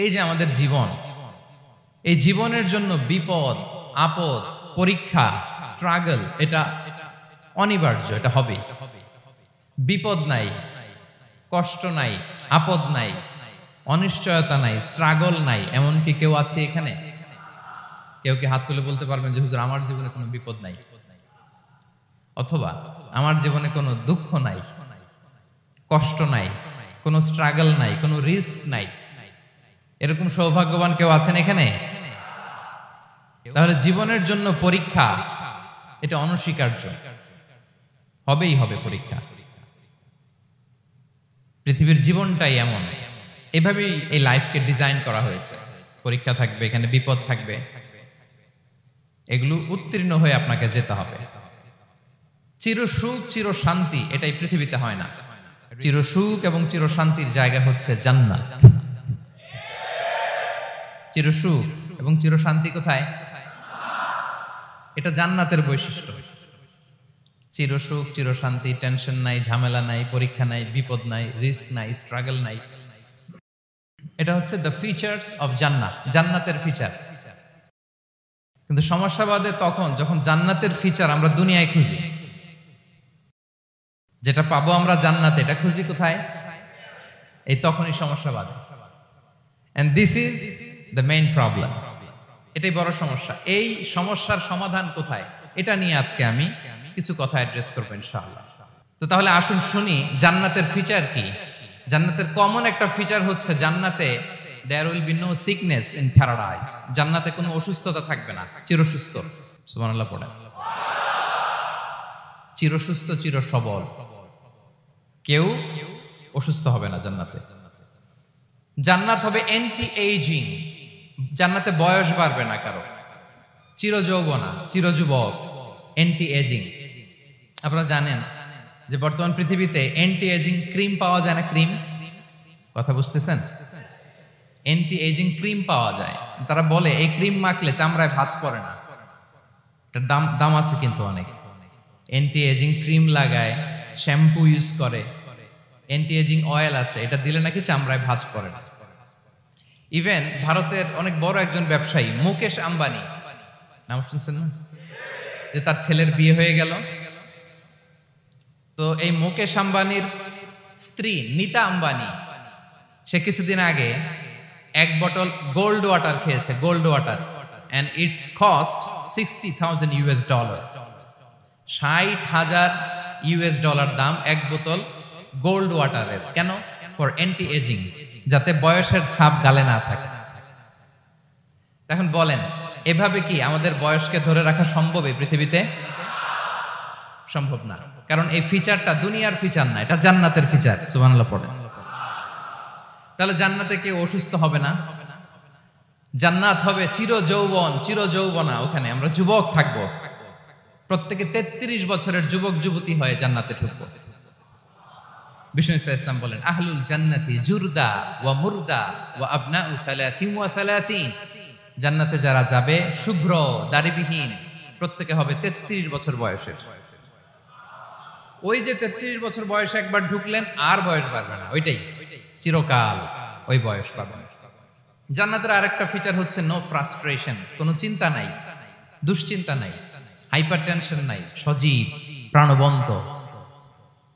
এই যে আমাদের জীবন, এই জীবনের জন্য বিপদ, আপদ, পরীক্ষা, স্ট্রাগল এটা অনিবার্য, এটা হবেই। বিপদ নাই, কষ্ট নাই, আপদ নাই, অনিশ্চয়তা নাই, স্ট্রাগল নাই, এমন কি কেউ আছে এখানে? কেউ কি হাত তুলে বলতে পারবেন যে হুজুর আমার জীবনে কোনো বিপদ নাই, অথবা আমার জীবনে কোনো দুঃখ নাই, কষ্ট নাই, কোনো স্ট্রাগল নাই, কোনো রিস্ক নাই? এরকম সৌভাগ্যবান কেউ আছেন এখানে? তাহলে জীবনের জন্য পরীক্ষা এটা অনস্বীকার্য, হবেই হবে পরীক্ষা। পৃথিবীর জীবনটাই এমন, এভাবেই এই লাইফকে ডিজাইন করা হয়েছে। পরীক্ষা থাকবে, এখানে বিপদ থাকবে, এগুলো উত্তীর্ণ হয়ে আপনাকে যেতে হবে। চিরসুখ চির শান্তি এটাই পৃথিবীতে হয় না। চিরসুখ এবং চিরশান্তির জায়গা হচ্ছে জান্নাত। চিরসুখ এবং চিরশান্তি কোথায়? এটা জান্নাতের বৈশিষ্ট্য। চিরসুখ চিরশান্তি, টেনশন নাই, ঝামেলা নাই, পরীক্ষা নাই, বিপদ নাই, রিস্ক নাই, স্ট্রাগল নাই। এটা হচ্ছে দ্য ফিচার্স অফ জান্নাত, জান্নাতের ফিচার। কিন্তু সমস্যা বাদে তখন যখন জান্নাতের ফিচার আমরা দুনিয়ায় খুঁজি। যেটা পাবো আমরা জান্নাতে, এটা খুঁজি কোথায়? এই তখনই সমস্যা বাদে। And this is the main problem. এটাই বড় সমস্যা। এই সমস্যার সমাধান কোথায়, এটা নিয়ে আজকে আমি কিছু কথা অ্যাড্রেস করবো ইনশাআল্লাহ। তো তাহলে আসুন শুনি জান্নাতের ফিচার কি। জান্নাতের কমন একটা ফিচার হচ্ছে জান্নাতে there will be no sickness in paradise. জান্নাতে কোনো অসুস্থতা থাকবে না, চিরসুস্থ। সুবহানাল্লাহ পড়ে। চিরসুস্থ, চির সবল, কেউ অসুস্থ হবে না জান্নাতে। জান্নাত হবে অ্যান্টি এইজিং, জান্নাতে বয়স বাড়বে না কারো, চির যৌবনা, চির যুবক, অ্যান্টি এজিং। আপনারা জানেন যে বর্তমান পৃথিবীতে অ্যান্টি এজিং ক্রিম পাওয়া যায় না? ক্রিম, কথা বুঝতেছেন? অ্যান্টি এজিং ক্রিম পাওয়া যায়। তারা বলে এই ক্রিম মাখলে চামড়ায় ভাঁজ পড়ে না। এটার দাম আছে কিন্তু অনেক। অ্যান্টি এজিং ক্রিম লাগায়, শ্যাম্পু ইউজ করে, অ্যান্টি এজিং অয়েল আছে, এটা দিলে নাকি চামড়ায় ভাঁজ পড়ে না। ইভেন ভারতের অনেক বড় একজন ব্যবসায়ী মুকেশ আম্বানি, নাম শুনছেন না? যে তার ছেলের বিয়ে হয়ে গেল। তো এই মুকেশ আম্বানির স্ত্রী নীতা আম্বানি, সে কিছুদিন আগে এক বোতল গোল্ড ওয়াটার খেয়েছে, gold water, and it's cost $60,000। $60,000 দাম এক বোতল গোল্ড ওয়াটারের। কেন? ফর অ্যান্টি এজিং, যাতে বয়সের ছাপ গালে না থাকে। এখন বলেন, এভাবে কি আমাদের বয়সকে ধরে রাখা সম্ভব এই পৃথিবীতে? সম্ভব না, কারণ এই ফিচারটা দুনিয়ার ফিচার না, এটা জান্নাতের ফিচার। সুবহানাল্লাহ পড়েন। তাহলে জান্নাতে কেউ অসুস্থ হবে না। জান্নাত হবে চির যৌবন, চির যৌবনা, ওখানে আমরা যুবক থাকবো। প্রত্যেকে 33 বছরের যুবক যুবতী হয়ে জান্নাতে ঢুকবো। বিষ্ণু ইসলাম বলেন, আহলুল জান্নাতি জুরদা ওয়া মুরদা ওয়া আবনাউ সালাসিন ওয়া সালাসিন। জান্নাতে যারা যাবে শুভ্র দাড়িবিহীন, প্রত্যেকে হবে 33 বছর বয়সের। ওই যে 33 বছর বয়সে একবার ঢুকলেন, আর বয়স বাড়বে না, ওইটাই চিরকাল ওই বয়স পাবেন। জান্নাতের আরেকটা ফিচার হচ্ছে নো ফ্রাস্ট্রেশন, কোনো চিন্তা নাই, দুশ্চিন্তা নাই, হাইপার টেনশন নাই, সজীব প্রাণবন্ত।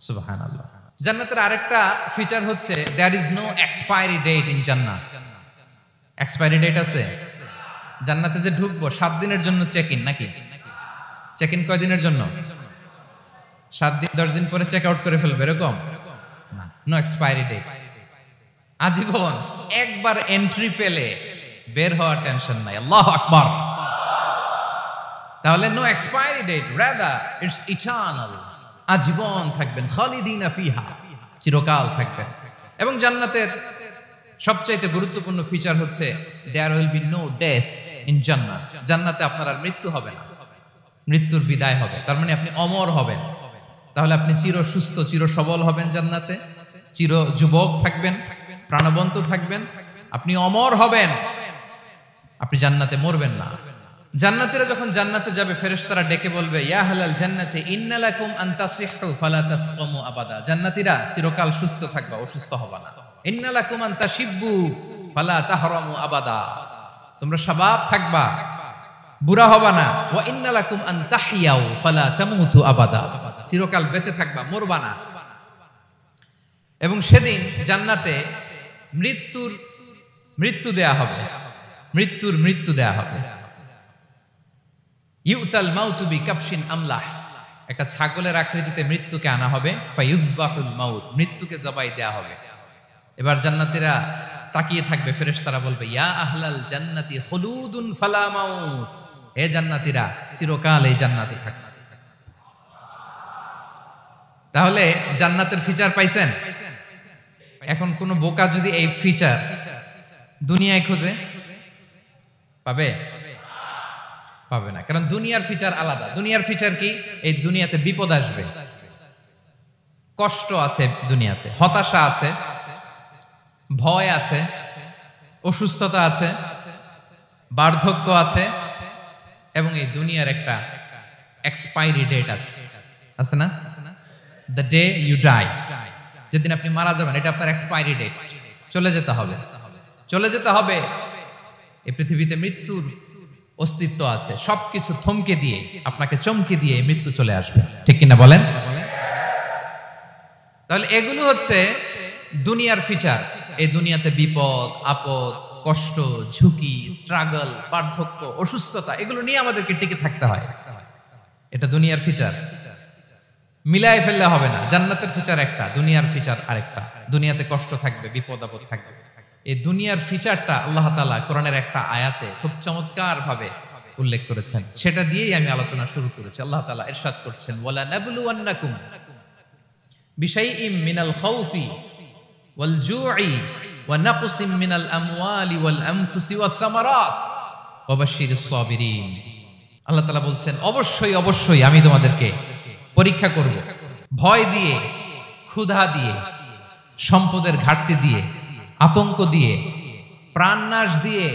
সুবহানাল্লাহ। জান্নাতের আরেকটা ফিচার হচ্ছে there is no expiry date in জান্নাত। এক্সপায়ারি ডেট আছে? জান্নাতে যে ঢুকবো 7 দিনের জন্য চেক ইন, নাকি? চেক ইন কয় দিনের জন্য? 7 দিন, 10 দিন পরে চেক আউট করে ফেলবে, এরকম না। নো এক্সপায়ারি ডেট, আজীবন। একবার এন্ট্রি পেলে বের হওয়ার টেনশন নাই। আল্লাহু আকবার। তাহলে no expiry date, rather it's eternal, আজীবন থাকবেন, খালিদিনা ফিহা, চিরকাল থাকবেন। এবং জান্নাতের সবচাইতে গুরুত্বপূর্ণ ফিচার হচ্ছে there will be no death in জান্নাত। জান্নাতে আপনার আর মৃত্যু হবে না, মৃত্যুর বিদায় হবে। তার মানে আপনি অমর হবেন। তাহলে আপনি চির সুস্থ, চির সবল হবেন জান্নাতে, চির যুবক থাকবেন, প্রাণবন্ত থাকবেন, আপনি অমর হবেন, আপনি জান্নাতে মরবেন না। জান্নাতীরা যখন জান্নাতে যাবে, ফেরেশতারা ডেকে বলবে, ইয়া আহলাল জান্নাতি ইন্না লাকুম আন তাসিহু ফালা তাসকামু আবাদা। জান্নাতীরা চিরকাল সুস্থ থাকবা, অসুস্থ হবা না। ইন্না লাকুম আন তাশিব্বু ফালা তাহরামু আবাদা, তোমরা শাবাব থাকবা, বুড়া হবা না। ওয়া ইন্না লাকুম আন তাহইয়াউ ফালা তামুতু আবাদা, চিরকাল বেঁচে থাকবা, মরবা না। এবং সেদিন জান্নাতে মৃত্যু দেয়া হবে, মৃত্যু দেয়া হবে। ইউতাল মাউতু বিকাবশিন আমলাহ, একটা ছাগলের আকৃতিতে মৃত্যুকে আনা হবে। ফায়ুযবাহুল মাউত, মৃত্যুকে জবাই দেয়া হবে। এবার জান্নাতীরা তাকিয়ে থাকবে, ফেরেশতারা বলবে ইয়া আহলাল জান্নাতি খুলুদুন ফালা মাউত, হে জান্নাতীরা চিরকাল এই জান্নাতে থাকবে। তাহলে জান্নাতের ফিচার পাইছেন? এখন কোন বোকা যদি এই ফিচার দুনিয়ায় খোঁজে পাবে? পাবে না, কারণ দুনিয়ার ফিচার আলাদা। দুনিয়ার ফিচার কি? এই দুনিয়াতে বিপদ আসবে, কষ্ট আছে দুনিয়াতে, হতাশা আছে, ভয় আছে, অসুস্থতা আছে, বার্ধক্য আছে, এবং এই দুনিয়ার একটা এক্সপায়ারি ডেট আছে, আছে না? দ্য ডে ইউ ডাই, যেদিন আপনি মারা যাবেন, এটা আপনার এক্সপায়ারি ডেট, চলে যেতে হবে, চলে যেতে হবে। এই পৃথিবীতে মৃত্যুর অস্তিত্ব আছে, সবকিছু থমকে দিয়ে, আপনাকে চমকে দিয়ে মৃত্যু চলে আসবে, ঠিক কিনা বলেন? তাহলে এগুলো হচ্ছে দুনিয়ার ফিচার। এই দুনিয়াতে বিপদ আপদ, কষ্ট, ঝুঁকি, স্ট্রাগল, বার্ধক্য, অসুস্থতা, এগুলো নিয়ে আমাদেরকে টিকে থাকতে হয়। এটা দুনিয়ার ফিচার, মিলায় ফেললে হবে না। জান্নাতের ফিচার একটা, দুনিয়ার ফিচার আরেকটা। দুনিয়াতে কষ্ট থাকবে, বিপদ আপদ থাকবে। এই দুনিয়ার ফিচারটা আল্লাহ তাআলা কোরআনের একটা আয়াতে খুব চমৎকার ভাবে উল্লেখ করেছেন, সেটা দিয়েই আমি আলোচনা শুরু করেছি। আল্লাহ তাআলা ইরশাদ করছেন ওয়ালা নাবলুওয়ান্নাকুম বিশাইইম মিনাল খাউফি ওয়াল জুই ওয়া নাকসিম মিনাল আমওয়ালি ওয়াল আনফুসি ওয়াস সামারাত ওয়া বাশশিরিস সাবিরিন। আল্লাহ তাআলা বলছেন অবশ্যই অবশ্যই আমি তোমাদেরকে পরীক্ষা করব, ভয় দিয়ে, ক্ষুধা দিয়ে, সম্পদের ঘাটতি দিয়ে, আতঙ্ক দিয়ে, প্রাণনাশ দিয়ে,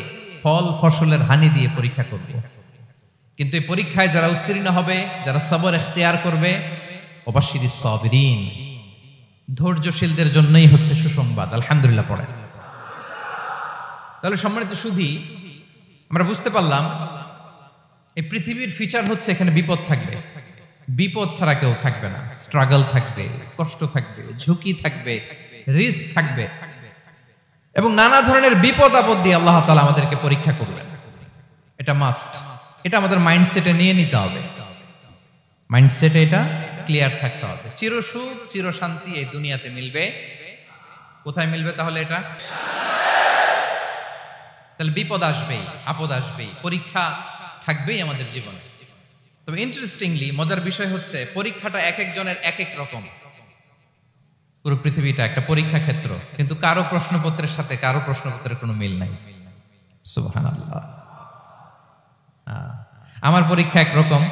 ফল ফসলের হানি দিয়ে পরীক্ষা করব। কিন্তু এই পরীক্ষায় যারা উত্তীর্ণ হবে, যারা সবর ইখতিয়ার করবে, ওয়াবাশশিরিস সাবিরিন, ধৈর্যশীলদের জন্যই হচ্ছে সুসংবাদ। আলহামদুলিল্লাহ পড়ে। তাহলে সম্মানিত সুধী, আমরা বুঝতে পারলাম এই পৃথিবীর ফিচার হচ্ছে এখানে বিপদ থাকবে, বিপদ ছাড়া কেউ থাকবে না। স্ট্রাগল থাকবে, কষ্ট থাকবে, ঝুঁকি থাকবে, রিস্ক থাকবে, এবং নানা ধরনের বিপদ আপদ দিয়ে আল্লাহ তাআলা আমাদেরকে পরীক্ষা করবেন। এটা মাস্ট, এটা আমাদের মাইন্ডসেটে নিয়ে নিতে হবে। মাইন্ডসেটে এটা ক্লিয়ার থাকতে হবে। চিরসুখ চিরশান্তি এই দুনিয়াতে মিলবে, কোথায় মিলবে তাহলে? এটা তাহলে বিপদ আসবেই, আপদ আসবেই, পরীক্ষা থাকবেই আমাদের জীবনে। তবে ইন্টারেস্টিংলি মজার বিষয় হচ্ছে পরীক্ষাটা এক একজনের এক এক রকম। পুরো পৃথিবীটা একটা পরীক্ষা ক্ষেত্র, কিন্তু কারো প্রশ্নপত্রের সাথে কারো প্রশ্নপত্রের কোনো মিল নাই। সুবহানাল্লাহ। আমার পরীক্ষা একরকম,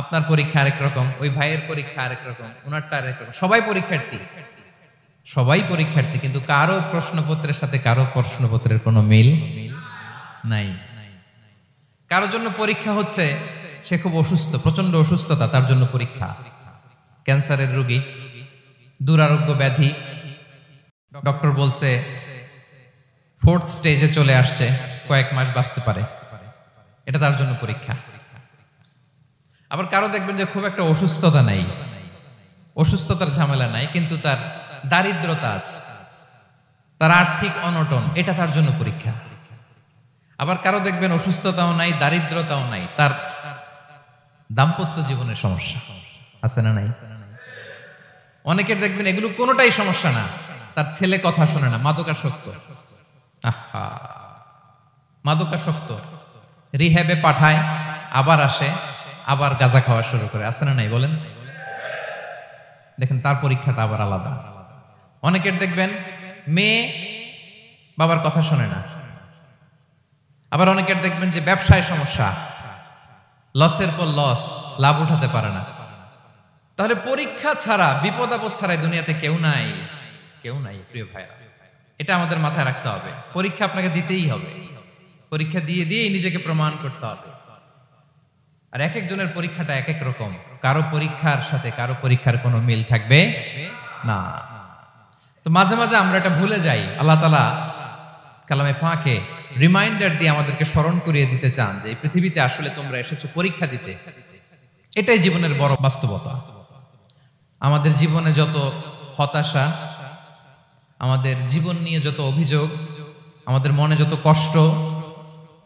আপনার পরীক্ষা আরেক রকম, ওই ভাইয়ের পরীক্ষা আরেক রকম, ওনারটা আরেক রকম। সবাই পরীক্ষার্থী, সবাই পরীক্ষার্থী, কিন্তু কারো প্রশ্নপত্রের সাথে কারো প্রশ্নপত্রের কোনো মিল নাই। কারোর জন্য পরীক্ষা হচ্ছে সে খুব অসুস্থ, প্রচন্ড অসুস্থতা, তার জন্য পরীক্ষা। ক্যান্সারের রোগী, দুরারোগ্য ব্যাধি, ডক্টর বলছে 4th স্টেজে চলে আসছে, কয়েক মাস বাঁচতে পারে, এটা তার জন্য পরীক্ষা। আবার কারো দেখবেন যে খুব একটা অসুস্থতা নাই, অসুস্থতার ঝামেলা নাই, কিন্তু তার দারিদ্রতা আছে, তার আর্থিক অনটন, এটা তার জন্য পরীক্ষা। আবার কারো দেখবেন অসুস্থতাও নাই, দারিদ্রতাও নাই, তার দাম্পত্য জীবনের সমস্যা আছে না নাই? অনেকের দেখবেন এগুলো কোনোটাই সমস্যা না, তার ছেলে কথা শোনে না, মাদকাসক্ত। আহা, মাদকাসক্ত, রিহ্যাবে পাঠায়, আবার আসে, আবার গাঁজা খাওয়া শুরু করে, আছে না নাই বলেন? দেখেন তার পরীক্ষাটা আবার আলাদা। অনেকের দেখবেন মেয়ে বাবার কথা শোনে না। আবার অনেকের দেখবেন যে ব্যবসায় সমস্যা, লসের পর লস, লাভ উঠাতে পারে না। তাহলে পরীক্ষা ছাড়া, বিপদ আপদ ছাড়া দুনিয়াতে কেউ নাই, কেউ নাই প্রিয় ভাইরা। এটা আমাদের মাথায় রাখতে হবে। পরীক্ষা আপনাকে দিতেই হবে, পরীক্ষা দিয়ে দিয়েই নিজেকে প্রমাণ করতে হবে। আর এক একজনের পরীক্ষাটা এক এক রকম, কারো পরীক্ষার সাথে কারো পরীক্ষার কোনো মিল থাকবে না। তো মাঝে মাঝে আমরা এটা ভুলে যাই। আল্লাহ তাআলা কালামে পাকে রিমাইন্ডার দিয়ে আমাদেরকে স্মরণ করিয়ে দিতে চান যে এই পৃথিবীতে আসলে তোমরা এসেছো পরীক্ষা দিতে। এটাই জীবনের বড় বাস্তবতা। আমাদের জীবনে যত হতাশা, আমাদের জীবন নিয়ে যত অভিযোগ, আমাদের মনে যত কষ্ট,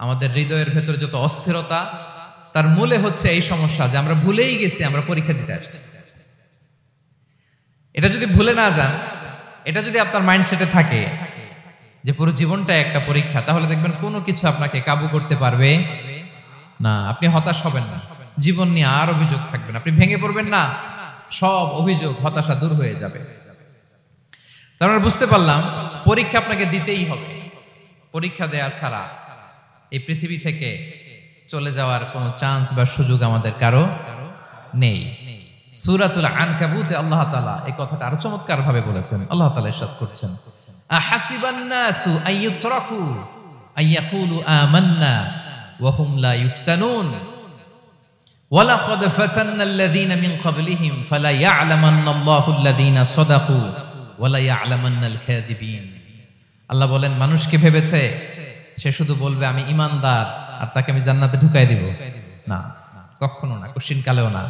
আমাদের হৃদয়ের ভেতরে যত অস্থিরতা, তার মূলে হচ্ছে এই সমস্যা যে আমরা ভুলেই গেছি আমরা পরীক্ষা দিতে আসছি। এটা যদি ভুলে না যান, এটা যদি আপনার মাইন্ডসেটে থাকে যে পুরো জীবনটা একটা পরীক্ষা, তাহলে দেখবেন কোনো কিছু আপনাকে কাবু করতে পারবে না। আপনি হতাশ হবেন না, জীবন নিয়ে আর অভিযোগ থাকবে না, আপনি ভেঙে পড়বেন না, সব অভিযোগ হতাশা দূর হয়ে যাবে। তার মানে বুঝতে পারলাম পরীক্ষা আপনাকে দিতেই হবে। পরীক্ষা দেয়া ছাড়া এই পৃথিবী থেকে চলে যাওয়ার কোনো চান্স বা সুযোগ আমাদের কারো নেই। সূরাতুল আনকাবুতে আল্লাহ তাআলা এই কথাটা আরো চমৎকার ভাবে বলেছেন। আল্লাহ তাআলা ইরশাদ করছেন, আহাসিবান নাসু আইয়ুতরাকু আইয়াকুলু আমান্না ওয়া হুম লা ইফতানুন ওয়ালাকাদ ফাতান্নাল্লাযীনা মিন ক্বাবলিহিম ফালা ইয়া'লামান্নাল্লাহু আল্লাযীনা সাদাকু ওয়ালা ইয়া'লামান্নাল কাযিবিন। আল্লাহ বলেন, মানুষকে ভেবেছে সে শুধু বলবে আমি ঈমানদার আর তাকে আমি জান্নাতে ঢুকাই দিব? না, কখনো না, কোশ্চিন কালেও না।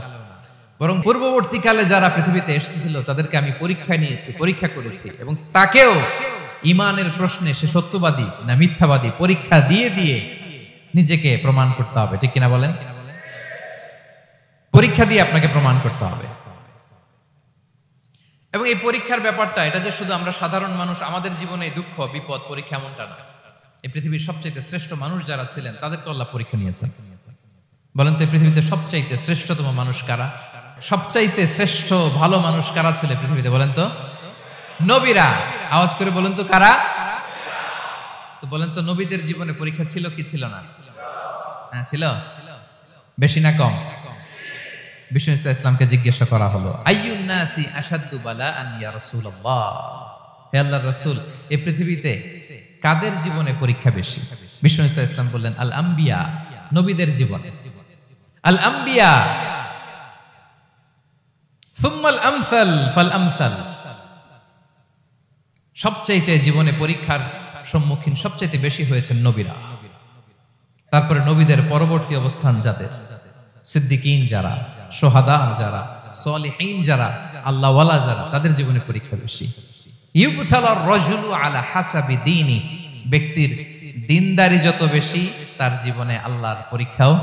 বরং পূর্ববর্তীকালে যারা পৃথিবীতে এসেছিল তাদেরকে আমি পরীক্ষায় নিয়েছি, পরীক্ষা করেছি, এবং তাকেও ঈমানের প্রশ্নে সে সত্যবাদী না মিথ্যাবাদী পরীক্ষা দিয়ে দিয়ে নিজেকে প্রমাণ করতে হবে। ঠিক কিনা বলেন? পরীক্ষা দিয়ে আপনাকে প্রমাণ করতে হবে। এবং এই পরীক্ষার ব্যাপারটা, এটা যে শুধু আমরা সাধারণ মানুষ আমাদের জীবনে দুঃখ বিপদ পরীক্ষা এমনটা না। এই পৃথিবীর সবচাইতে শ্রেষ্ঠ মানুষ যারা ছিলেন তাদেরকে আল্লাহ পরীক্ষা নিয়েছেন। বলেন তো, এই পৃথিবীতে সবচাইতে শ্রেষ্ঠতম মানুষ কারা? সবচাইতে শ্রেষ্ঠ ভালো মানুষ কারা ছিল পৃথিবীতে? বলেন তো, নবীরা। আওয়াজ করে বলেন তো কারা? তো বলেন তো, নবীদের জীবনে পরীক্ষা ছিল কি ছিল না? হ্যাঁ ছিল। বেশি না কম? বিষ্ণু ইসলামকে জিজ্ঞাসা করা হলো, আইয়ুন নাসি আশাদ্দু বালাআন ইয়া রাসূলুল্লাহ, হে আল্লাহর রাসূল, এই পৃথিবীতে কাদের জীবনে পরীক্ষা বেশি? বিষ্ণু ইসলাম বললেন, আল আম্বিয়া, নবীদের জীবন। আল আম্বিয়া সুম্মাল আমসাল ফাল আমসাল, সবচাইতে জীবনে পরীক্ষার সম্মুখীন সবচাইতে বেশি হয়েছেন নবীরা। তারপরে নবীদের পরবর্তী অবস্থান যাদের, সিদ্দিকিন যারা, সোহাদা যারা, সালিহিন যারা, আল্লাহওয়ালা যারা, তাদের জীবনে পরীক্ষা বেশি। ইউবতালার রাজুলু আলা হাসাবি দীনি, ব্যক্তির দিনদারি যত বেশি তার জীবনে আল্লাহর পরীক্ষাও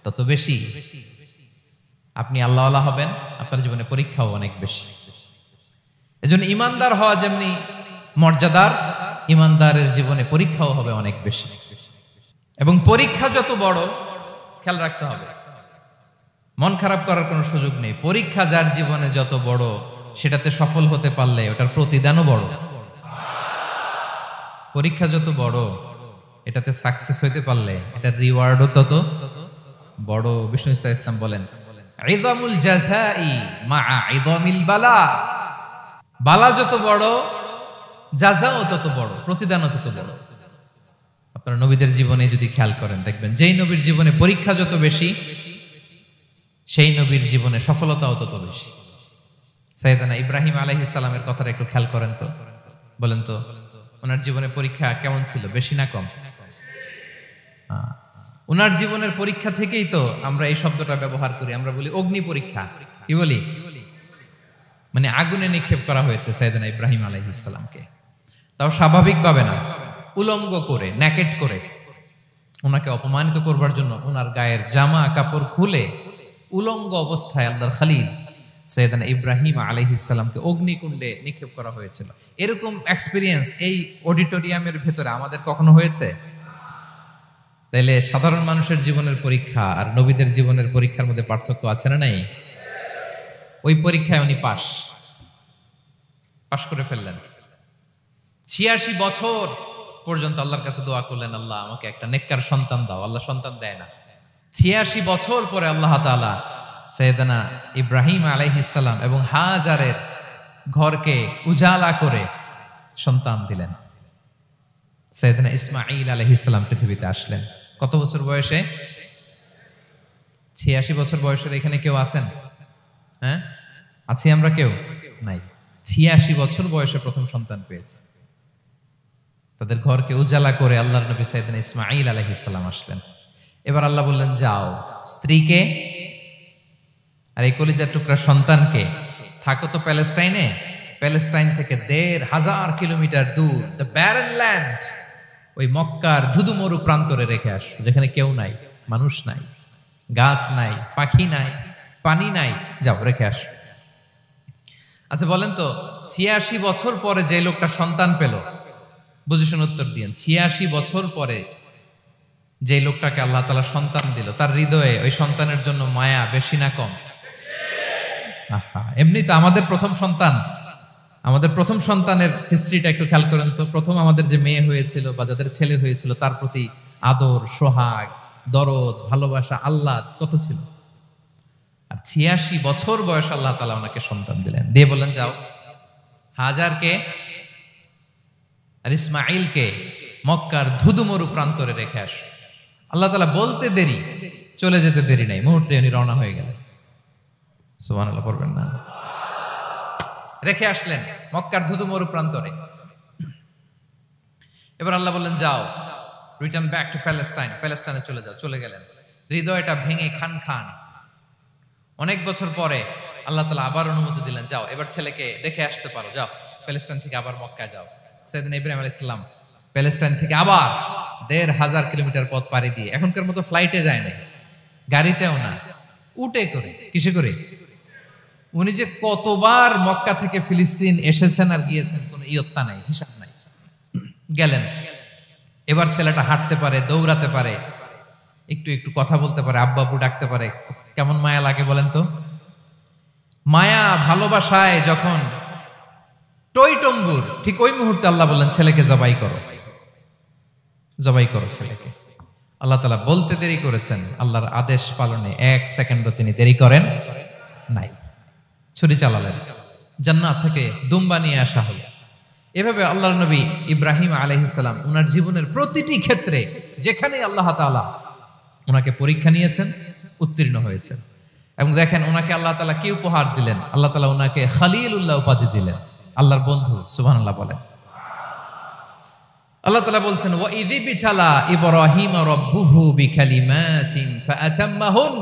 তত বেশি। আপনি আল্লাহওয়ালা হবেন, আপনার জীবনে পরীক্ষাও অনেক বেশি। এজন্য ইমানদার হওয়া যেমনি মর্যাদার, ইমানদারের জীবনে পরীক্ষাও হবে অনেক বেশি। এবং পরীক্ষা যত বড়, খেয়াল রাখতে হবে, মন খারাপ করার কোনো সুযোগ নেই। পরীক্ষা যার জীবনে যত বড়, সেটাতে সফল হতে পারলে ওটার প্রতিদানও বড়। পরীক্ষা যত বড়, এটাতে সাকসেস হইতে পারলে এটার রিওয়ার্ডও তত বড়। বিষ্ণু ইসলাম বলেন, ইযামুল জাযাই মাআ ইযামিল বালা, বালা যত বড় জাযাও তত বড়, প্রতিদানও তত বড়। আপনারা নবীদের জীবনে যদি খেয়াল করেন, দেখবেন যেই নবীর জীবনে পরীক্ষা যত বেশি, সেই নবীর জীবনে সফলতাও তত বেশি। সাইয়েদনা ইব্রাহিম আলাইহিস সালামের কথাটা একটু খেয়াল করেন তো, বলেন তো ওনার জীবনে পরীক্ষা কেমন ছিল? বেশি না কম? ওনার জীবনের পরীক্ষা থেকেই তো আমরা এই শব্দটা ব্যবহার করি, আমরা বলি অগ্নি পরীক্ষা। কি বলি? মানে আগুনে নিক্ষেপ করা হয়েছে সাইয়েদনা ইব্রাহিম আলাইহিস সালামকে, তাও স্বাভাবিকভাবে না, উলঙ্গ করে, ন্যাকেট করে ওনাকে অপমানিত করবার জন্য ওনার গায়ের জামা কাপড় খুলে উলঙ্গ অবস্থায় আল্লাহর খলিল সাইয়েদনা ইব্রাহিম আলাইহিস সালামকে অগ্নিকুণ্ডে নিক্ষেপ করা হয়েছিল। এরকম এক্সপেরিয়েন্স এই অডিটোরিয়ামের ভেতরে আমাদের কখনো হয়েছে? তাইলে সাধারণ মানুষের জীবনের পরীক্ষা আর নবীদের জীবনের পরীক্ষার মধ্যে পার্থক্য আছে না নাই? ওই পরীক্ষায় উনি পাশ করে ফেললেন। 86 বছর পর্যন্ত আল্লাহর কাছে দোয়া করলেন, আল্লাহ আমাকে একটা নেককার সন্তান দাও। আল্লাহ সন্তান দেয় না। 86 বছর পরে আল্লাহ তাআলা সাইয়েদনা ইব্রাহিম আলাইহিস সালাম এবং হাজারের ঘরকে উজালা করে সন্তান দিলেন। সাইয়েদনা ইসমাঈল আলাইহিস সালাম পৃথিবীতে আসলেন কত বছর বয়সে? 86 বছর বয়সের এখানে কেউ আছেন? হ্যাঁ, আছি আমরা? কেউ নাই। 86 বছর বয়সে প্রথম সন্তান পেয়েছে। তাদের ঘরকে উজালা করে আল্লাহর নবী সাইয়েদনা ইসমাঈল আলাইহিস সালাম আসলেন। এবার আল্লাহ বললেন, যাও, স্ত্রীকে আর এই কলিজার টুকরা সন্তানকে থাকো তো প্যালেস্টাইনে, প্যালেস্টাইন থেকে ১,৫০০ কিলোমিটার দূর দ্য ব্যারেন ল্যান্ড, ওই মক্কার ধুধুমরু প্রান্তরে রেখে আসো, যেখানে কেউ নাই, মানুষ নাই, গাছ নাই, পাখি নাই, পানি নাই, যাও রেখে আসো। আচ্ছা বলেন তো, ৮৬ বছর পরে যে লোকটা সন্তান পেল, বুঝে শুনে উত্তর দিয়েন, ৮৬ বছর পরে যে লোকটাকে আল্লাহ তাআলা সন্তান দিল, তার হৃদয়ে ওই সন্তানের জন্য মায়া বেশি না কম? এমনি তো আমাদের প্রথম সন্তানের হিস্ট্রিটা একটু খেয়াল করেন তো। প্রথম আমাদের যে মেয়ে হয়েছিল বা যাদের ছেলে হয়েছিল, তার প্রতি আদর, সোহাগ, দরদ, ভালোবাসা, আহ্লাদ কত ছিল। আর ৮৬ বছর বয়স আল্লাহ তাআলা ওনাকে সন্তান দিলেন, দিয়ে বললেন, যাও হাজারকে আর ইসমাঈলকে মক্কার ধুধুমরু প্রান্তরে রেখে আস। আল্লাহ তাআলা বলতে দেরি, চলে যেতে দেরি নাই, মুহূর্তে উনি রওনা হয়ে গেলেন। সুবহানাল্লাহ পড়বেন না? রেখে আসলেন মক্কার ধুধুমরু প্রান্তরে। এবার আল্লাহ বললেন, যাও, রিটার্ন ব্যাক টু প্যালেস্টাইন, প্যালেস্টাইনে চলে যাও। চলে গেলেন, হৃদয়টা ভেঙে খান খান। অনেক বছর পরে আল্লাহ তাআলা আবার অনুমতি দিলেন, যাও এবার ছেলেকে দেখে আসতে পারো, যাও প্যালেস্টাইন থেকে আবার মক্কায় যাও। সাইয়েদনা ইব্রাহিম আলাইহিস সালাম প্যালেস্টাইন থেকে আবার ১,৫০০ কিলোমিটার পথ পাড়ি দিয়ে, এখনকার মতো ফ্লাইটে যায় না, গাড়িতেও না, উটে করে। কিসে করে? উনি যে কতবার মক্কা থেকে ফিলিস্তিন এসেছেন আর গিয়েছেন, কোনো ইয়ত্তা নাই, হিসাব নাই। গেলেন, এবার ছেলেটা হাঁটতে পারে, দৌড়াতে পারে, একটু একটু কথা বলতে পারে, আব্বা আব্বু ডাকতে পারে। কেমন মায়া লাগে বলেন তো? মায়া ভালোবাসায় যখন টইটম্বুর, ঠিক ওই মুহূর্তে আল্লাহ বললেন, ছেলেকে জবাই করো, জবাই করো ছেলেকে। আল্লাহ তাআলা বলতে দেরি করেছেন, আল্লাহর আদেশ পালনে ১ সেকেন্ডও তিনি দেরি করেন নাই। ছুরি চালালেন, জান্নাত থেকে দুম্বা নিয়ে আসা হলো। এভাবে আল্লাহর নবী ইব্রাহিম আলাইহিস সালাম উনার জীবনের প্রতিটি ক্ষেত্রে যেখানে আল্লাহ তাআলা উনাকে পরীক্ষা নিয়েছেন, উত্তীর্ণ হয়েছেন। এবং দেখেন ওনাকে আল্লাহ তাআলা কি উপহার দিলেন, আল্লাহ তাআলা ওনাকে খলিলুল্লাহ উপাধি দিলেন, আল্লাহর বন্ধু। সুবহানাল্লাহ বলেন। আল্লাহ তাআলা বলছেন, ওয়া ইযি বিতালা ইব্রাহিম রাব্বুহু বিকালিমাতিন ফাআতাম্মাহুন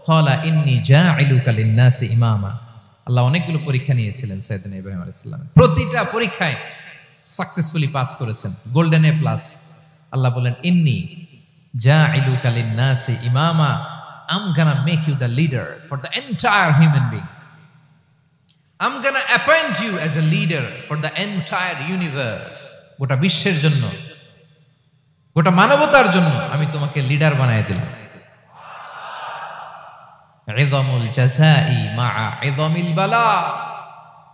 ক্বালা ইন্নী জাঈলুকা লিন-নাসি ইমামা। আল্লাহ অনেকগুলো পরীক্ষা নিয়েছিলেন সাইয়েদনা ইব্রাহিম আলাইহিস সালাম, প্রতিটা পরীক্ষায় সাকসেসফুলি পাস করেছেন, গোল্ডেন এ প্লাস। আল্লাহ বলেন, ইন্নী জাঈলুকা লিন-নাসি ইমামা, I'm gonna make you the leader for the entire human being. I'm gonna appoint you as a leader for the entire universe. গোটা বিশ্বের জন্য, গোটা মানবতার জন্য আমি তোমাকে লিডার বানায় দিলাম। ইযামুল জাযাই মা'a ইযামিল বালা।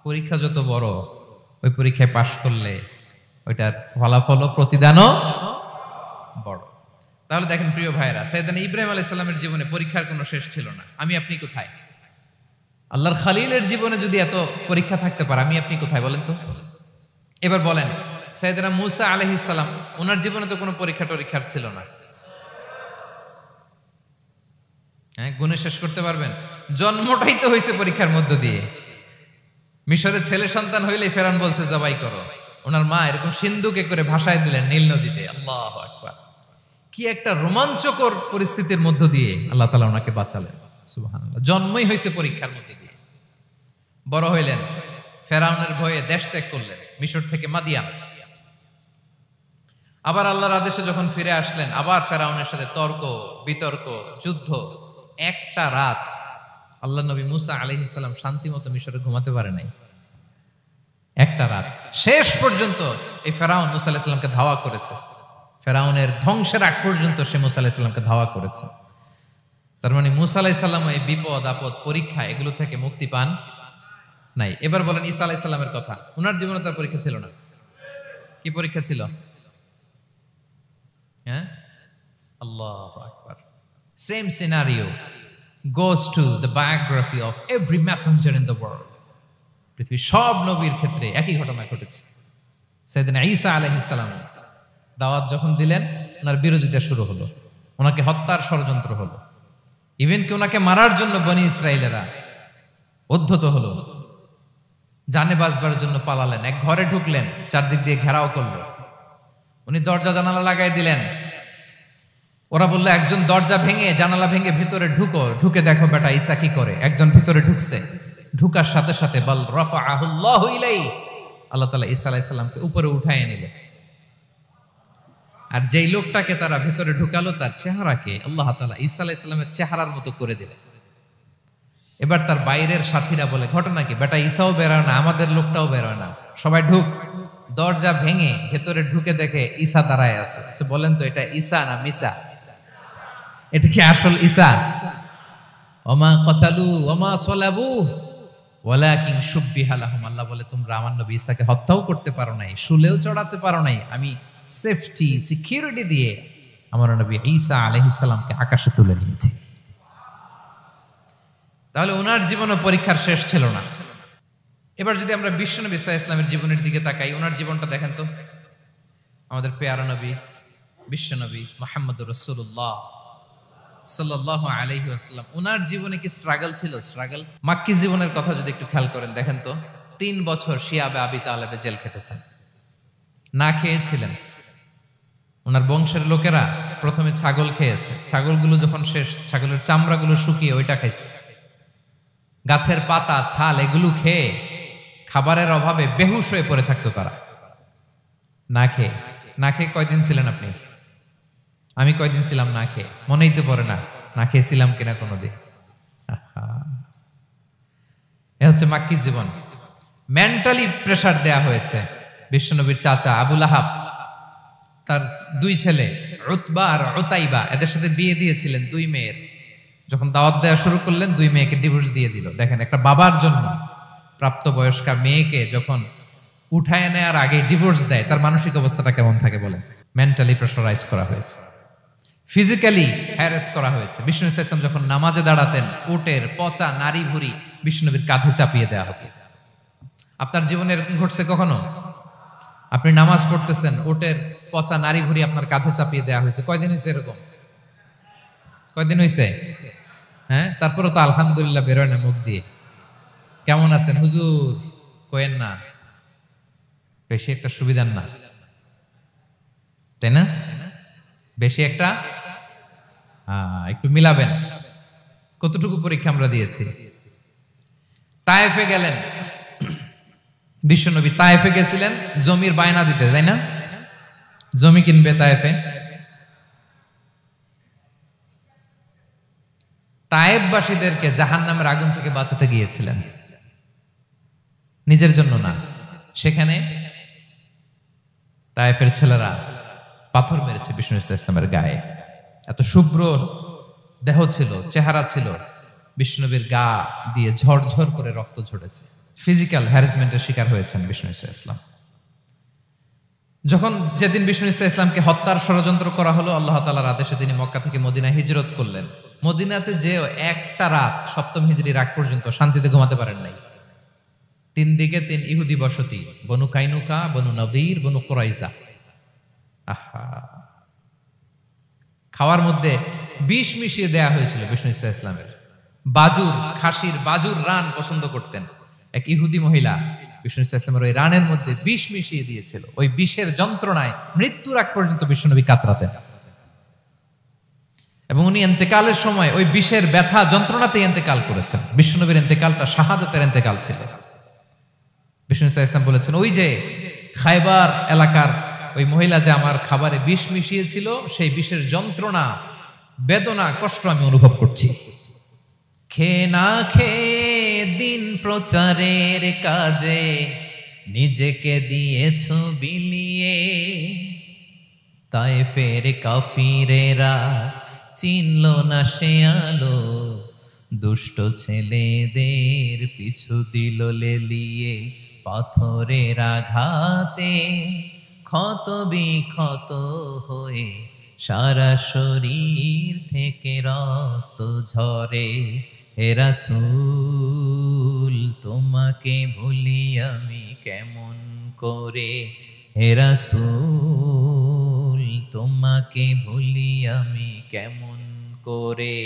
পরীক্ষা যত বড়, ওই পরীক্ষায় পাশ করলে ওইটার ফলাফল ও প্রতিদানও বড়। তাহলে দেখেন প্রিয় ভাইরা, সাইয়েদনা ইব্রাহিম আলাইহিস সালামের জীবনে পরীক্ষার কোনো শেষ ছিল না। আমি আপনি কোথায়? আল্লাহর খলিলের জীবনে যদি এত পরীক্ষা থাকতে পারে, আমি আপনি কোথায় বলেন তো? এবার বলেন, সাইয়েদনা মূসা আলাইহিস সালাম, ওনার জীবনে তো কোনো পরীক্ষার ছিল না। হ্যাঁ, গুণে শেষ করতে পারবেন? জন্মটাই তো হয়েছে পরীক্ষার মধ্য দিয়ে। মিশরের ছেলে সন্তান হইলেই ফেরাউন বলছে জবাই করো। ওনার মা এরকম সিন্ধুকে করে ভাসায় দিলেন নীল নদীতে। আল্লাহু আকবার! কি একটা রোমাঞ্চকর পরিস্থিতির মধ্য দিয়ে আল্লাহ তাআলা ওনাকে বাঁচালেন। সুবহানাল্লাহ। জন্মই হয়েছে পরীক্ষার মধ্যে দিয়ে। বড় হইলেন, ফেরাউনের ভয়ে দেশ ত্যাগ করলেন, মিশর থেকে মাদিয়ান। আবার আল্লাহর আদেশে যখন ফিরে আসলেন, আবার ফেরাউনের সাথে তর্ক বিতর্ক, যুদ্ধ। একটা রাত আল্লাহ নবী মুসা আলাইহিস সালাম শান্তি মতো মিশরে ঘুমাতে পারে নাই। একটা রাত। শেষ পর্যন্ত এই ফেরাউন মুসা আলাইহিস সালামকে ধাওয়া করেছে। ফেরাউনের ধ্বংসের আগ পর্যন্ত সে মুসা আলাইহিস সালামকে ধাওয়া করেছে। তার মানে মুসা আলাইহিস সালাম এই বিপদ আপদ পরীক্ষা এগুলো থেকে মুক্তি পান নাই। এবার বলেন ঈসা আলাইহিস সালামের কথা। ওনার জীবনে তার পরীক্ষা ছিল না? কি পরীক্ষা ছিল? হ্যাঁ, আল্লাহু আকবার। Same scenario goes to the biography of every messenger in the world. পৃথিবীর সব নবীর ক্ষেত্রে একই ঘটনা ঘটেছে। সাইয়েদনা ঈসা আলাইহিস সালাম দাওয়াত যখন দিলেন, ওনার বিরোধিতা শুরু হলো, ওনাকে হত্যার ষড়যন্ত্র হলো। ইভেন কি ওনাকে মারার জন্য বনি ইসরাইলেরা উদ্ধত হলো, জানে বাঁচবার জন্য পালালেন, এক ঘরে ঢুকলেন, চারদিক দিয়ে ঘেরাও করলো। উনি দরজা জানালা লাগাই দিলেন। ওরা বললো, একজন দরজা ভেঙে জানালা ভেঙে ভিতরে ঢুকে দেখো বেটা ঈসা কি করে। একজন ভিতরে ঢুকছে, ঢুকার সাথে সাথে বল রাফাআহুল্লাহু ইলাইহি, আল্লাহ তাআলা ঈসা আলাইহিস সালামকে উপরে উঠায় নিলেন। আর যেই লোকটাকে তারা ভিতরে ঢুকালো তার চেহারাকে আল্লাহ তাআলা ঈসা আলাইহিস সালামের চেহারার মতো করে দিলেন। এবার তার বাইরের সাথীরা বলে, ঘটনা কি বেটা, ঈসাও বেরোয় না, আমাদের লোকটাও বেরোয় না, সবাই ঢুক। দরজা ভেঙে ভেতরে ঢুকে দেখে ঈসা দাঁড়ায় আছে। সে বলেন তো এটা ঈসা না মিসা? এটা কি আসল ঈসা? ওমা কতালু ওমা সলাবু ওয়ালাকিন শুব্বিহা লাহুম। আল্লাহ বলে, তোমরা আমার নবী ঈসাকে হত্যাও করতে পারো নাই, শুলেও চড়াতে পারো নাই, আমি সেফটি সিকিউরিটি দিয়ে আমার নবী ঈসা আলাইহিস সালামকে আকাশে তুলে নিয়েছি। তাহলে ওনার জীবনও পরীক্ষার শেষ ছিল না। এবার যদি আমরা বিশ্বনবী সাল্লাল্লাহু আলাইহি ওয়াসাল্লামের জীবনের দিকে তাকাই, ওনার জীবনটা দেখেন তো। আমাদের পেয়ারা নবী বিশ্বনবী মুহাম্মদুর রাসূলুল্লাহ সাল্লাল্লাহু আলাইহি ওয়াসাল্লাম, ওনার জীবনে কি স্ট্রাগল ছিল? স্ট্রাগল। মাক্কি জীবনের কথা যদি একটু খেয়াল করেন, দেখেন তো 3 বছর শিয়াবে আবি তালেবে জেল খেটেছেন, না খেয়েছিলেন। ওনার বংশের লোকেরা প্রথমে ছাগল খেয়েছে, ছাগলগুলো যখন শেষ, ছাগলের চামড়াগুলো শুকিয়ে ওইটা খাইছে। গাছের পাতা ছাল এগুলো খেয়ে খাবারের অভাবে বেহুশ হয়ে পড়ে থাকতো তারা। না খেয়ে কয়দিন ছিলেন আপনি? আমি কয়দিন ছিলাম না খেয়ে? মনেই তো পড়ে না, না খেয়েছিলাম কিনা কোনোদিন। এ হচ্ছে মাক্কি জীবন। মেন্টালি প্রেসার দেয়া হয়েছে। বিশ্বনবীর চাচা আবু লাহাব, তার 2 ছেলে উতবা আর উতাইবা, এদের সাথে বিয়ে দিয়েছিলেন 2 মেয়ের। যখন দাওয়াত দেওয়া শুরু করলেন 2 মেয়েকে ডিভোর্স দিয়ে দিল। দেখেন, একটা বাবার জন্য প্রাপ্তবয়স্কা মেয়েকে যখন উঠায় নেয়ার আগে ডিভোর্স দেয়, তার মানসিক অবস্থাটা কেমন থাকে বলেন? মেন্টালি প্রেসারাইজ করা হয়েছে, ফিজিক্যালি হ্যারাস করা হয়েছে। বিষ্ণু সাল্লাল্লাহু আলাইহি ওয়াসাল্লাম যখন নামাজে দাঁড়াতেন, উটের পচা নারী ভুঁড়ি বিষ্ণুনবীর কাঁধে চাপিয়ে দেওয়া হতো। আপনার জীবনে এরকম ঘটছে কখনো? আপনি নামাজ পড়তেছেন, উটের পচা নারী ভুঁড়ি আপনার কাঁধে চাপিয়ে দেওয়া হয়েছে। কয়দিন হয়েছে এরকম? কয়দিন হয়েছে? হ্যাঁ, তারপরে তো আলহামদুলিল্লাহ বেরোয় না মুখ দিয়ে। কেমন আছেন হুজুর কোয়েন না, বেশি একটা সুবিধার না, তাই না? বেশি একটা একটু মিলাবেন। কতটুকু পরীক্ষা আমরা দিয়েছি। তায়েফে গেলেন বিশ্বনবী, তায়েফে গেছিলেন জমির বায়না দিতে, তাই না? জমি কিনবে তায়েফে। তায়েফবাসীদেরকে জাহান্নামের আগুন থেকে বাঁচাতে গিয়েছিলেন, নিজের জন্য না। সেখানে তায়েফের ছেলেরা পাথর মেরেছে বিষ্ণু ইসলামের গায়ে। এত শুভ্র দেহ ছিল, চেহারা ছিল, বিষ্ণুনবীর গা দিয়ে ঝরঝর করে রক্ত ঝরেছে। ফিজিক্যাল হ্যারাসমেন্টের শিকার হয়েছেন বিষ্ণু ইসলাম। যখন যেদিন বিষ্ণু ইসলামকে হত্যার ষড়যন্ত্র করা হলো, আল্লাহ তাআলার আদেশে তিনি মক্কা থেকে মদিনায় হিজরত করলেন। মদিনাতে যে একটা রাত, 7ম হিজরির আগ পর্যন্ত শান্তিতে ঘুমাতে পারেন নাই। 3 দিকে 3 ইহুদি বসতি, বনু কাইনুকা, বনু নদীর, বনু কুরাইজা। খাওয়ার মধ্যে বিষ মিশিয়ে দেয়া হয়েছিল বিষ্ণু ইসলামের। বাজুর, খাসির বাজুর রান পছন্দ করতেন। এক ইহুদি মহিলা বিষ্ণু ইসলামের ওই রানের মধ্যে বিষ মিশিয়ে দিয়েছিল। ওই বিষের যন্ত্রণায় মৃত্যুর আগ পর্যন্ত বিশ্বনবী কাতরাতেন। এবং উনি ইন্তেকালের সময় ওই বিষের ব্যথা যন্ত্রণাতেই ইন্তেকাল করেছেন। বিশ্বনবীর ইন্তেকালটা শাহাদাতের ইন্তেকাল ছিল। বিষ্ণু ইসলাম বলেছেন, ওই যে খায়বার এলাকার ওই মহিলা যে আমার খাবারে বিষ মিশিয়েছিল, সেই বিষের যন্ত্রণা, বেদনা, কষ্ট আমি অনুভব করছি। খেয়ে না খেয়ে দিন প্রচারের কাজে নিজেকে দিয়েছ বিলিয়ে, তায়েফের কাফিরেরা চিনল না সে আলো, দুষ্ট ছেলেদের পিছু দিল লেলিয়ে, পাথরের আঘাতে ক্ষত বিক্ষত হয়ে সারা শরীর থেকে রক্ত ঝরে। হে রাসূল তোমাকে ভুলি আমি কেমন করে, হে রাসূল তোমাকে ভুলি আমি কেমন করে।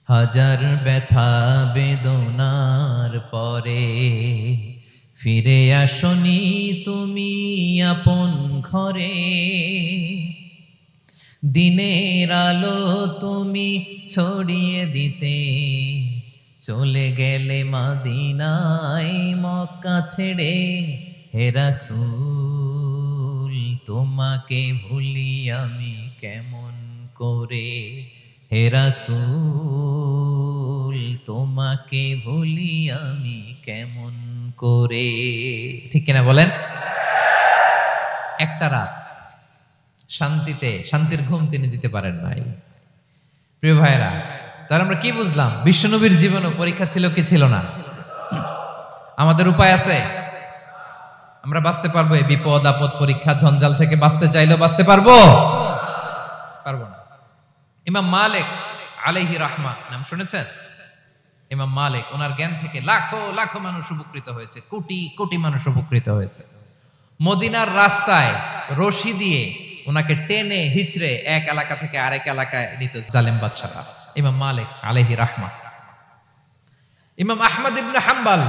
হাজার ব্যথা বেদনার পরে ফিরে আসনি তুমি আপন ঘরে, দিনের আলো তুমি ছড়িয়ে দিতে চলে গেলে মদিনায় মক্কা ছেড়ে। হে রাসূল তোমাকে ভুলি আমি কেমন করে, হে রাসূল তোমাকে ভুলি আমি কেমন করে। ঠিক কিনা বলেন? একটা রাত শান্তিতে, শান্তির ঘুম তিনি দিতে পারেন নাই। প্রিয় ভাইরা, তাহলে আমরা কি বুঝলাম? বিশ্বনবীর জীবনও পরীক্ষা ছিল কি ছিল না? আমাদের উপায় আছে? আমরা বাঁচতে পারবো এই বিপদ আপদ পরীক্ষা ঝঞ্ঝাল থেকে? বাঁচতে চাইলেও বাঁচতে পারবো? পারবো না। ইমাম মালিক আলাইহি রাহমা নাম শুনেছেন? ইমাম মালিক, ওনার জ্ঞান থেকে লাখো লাখো মানুষ উপকৃত হয়েছে, কোটি কোটি মানুষ উপকৃত হয়েছে। মদিনার রাস্তায় রশি দিয়ে ওনাকে টেনে হিচড়ে এক এলাকা থেকে আরেক এলাকায় নিত জালেম বাদশারা। ইমাম মালিক আলাইহি রাহমা। ইমাম আহমদ ইবনে হাম্বল,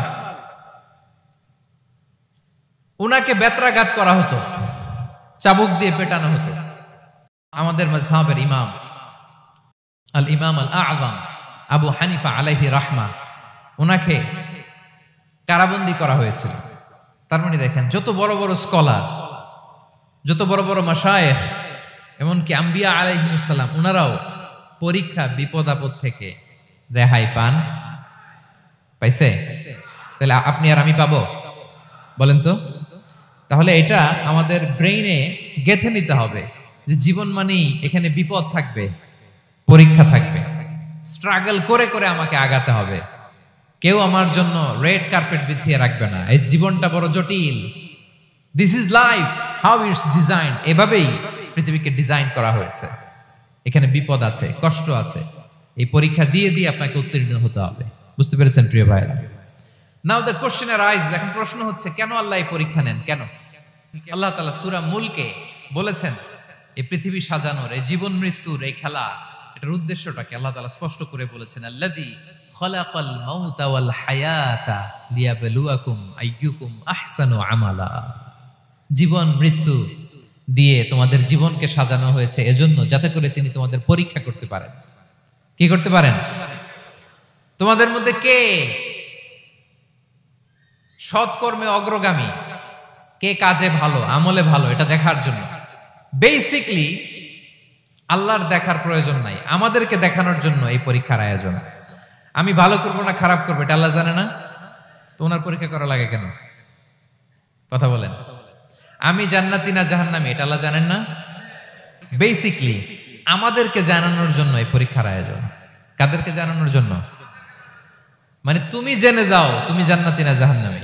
ওনাকে বেত্রাঘাত করা হতো, চাবুক দিয়ে পেটানো হতো। আমাদের মাযহাবের ইমাম আল ইমাম আল আযম আবু হানিফা আলাইহি রাহমা, ওনাকে কারাবন্দী করা হয়েছিল। তার মানে দেখেন, যত বড় বড় স্কলার, যত বড় বড় মাশায়েখ, এমনকি আম্বিয়া আলাইহিমুস সালাম, ওনারাও পরীক্ষা বিপদ আপদ থেকে রেহাই পান। পাইছে? তাহলে আপনি আর আমি পাবো? বলেন তো। তাহলে এটা আমাদের ব্রেইনে গেঁথে নিতে হবে যে জীবন মানেই এখানে বিপদ থাকবে, পরীক্ষা থাকবে, স্ট্রাগল করে করে আমাকে আগাতে হবে। কেউ আমার জন্য রেড কার্পেট বিছিয়ে রাখবে না। এই জীবনটা বড় জটিল। This is life, how it's design. এভাবেই পৃথিবীকে ডিজাইন করা হয়েছে। এখানে বিপদ আছে, কষ্ট আছে। এই পরীক্ষা দিয়ে দিয়ে আপনাকে উত্তীর্ণ হতে হবে। বুঝতে পেরেছেন প্রিয় ভাইরা? নাও দ্য কোশ্চেন অ্যারাইজ, এখন প্রশ্ন হচ্ছে কেন আল্লাহ এই পরীক্ষা নেন? কেন? আল্লাহ তাআলা সূরা মুলকে বলেছেন এই পৃথিবী সাজানোর, এই জীবন মৃত্যুর এই খেলা, এটার উদ্দেশ্যটাকে আল্লাহ তাআলা স্পষ্ট করে বলেছেন। আল্লাযী খালাকাল মাউতা ওয়াল হায়াতা লিয়াবলুয়াকুম আইয়ুকুম আহসানু আমালা। জীবন মৃত্যু দিয়ে তোমাদের জীবনকে সাজানো হয়েছে এজন্য, যাতে করে তিনি তোমাদের পরীক্ষা করতে পারেন। কি করতে পারেন? তোমাদের মধ্যে কে সৎকর্মে অগ্রগামী, কে কাজে ভালো, আমলে ভালো, এটা দেখার জন্য। বেসিকলি আল্লাহর দেখার প্রয়োজন নাই, আমাদেরকে দেখানোর জন্য এই পরীক্ষার আয়োজন। আমি ভালো করবো না খারাপ করবো এটা আল্লাহ জানে না? তো ওনার পরীক্ষা করা লাগে কেন? কথা বলেন। আমি জান্নাতি না জাহান্নামী এটা আল্লাহ জানেন না? বেসিকলি আমাদেরকে জানানোর জন্য এই পরীক্ষার আয়োজন। কাদেরকে জানানোর জন্য? মানে তুমি জেনে যাও তুমি জান্নাতি না জাহান্নামী।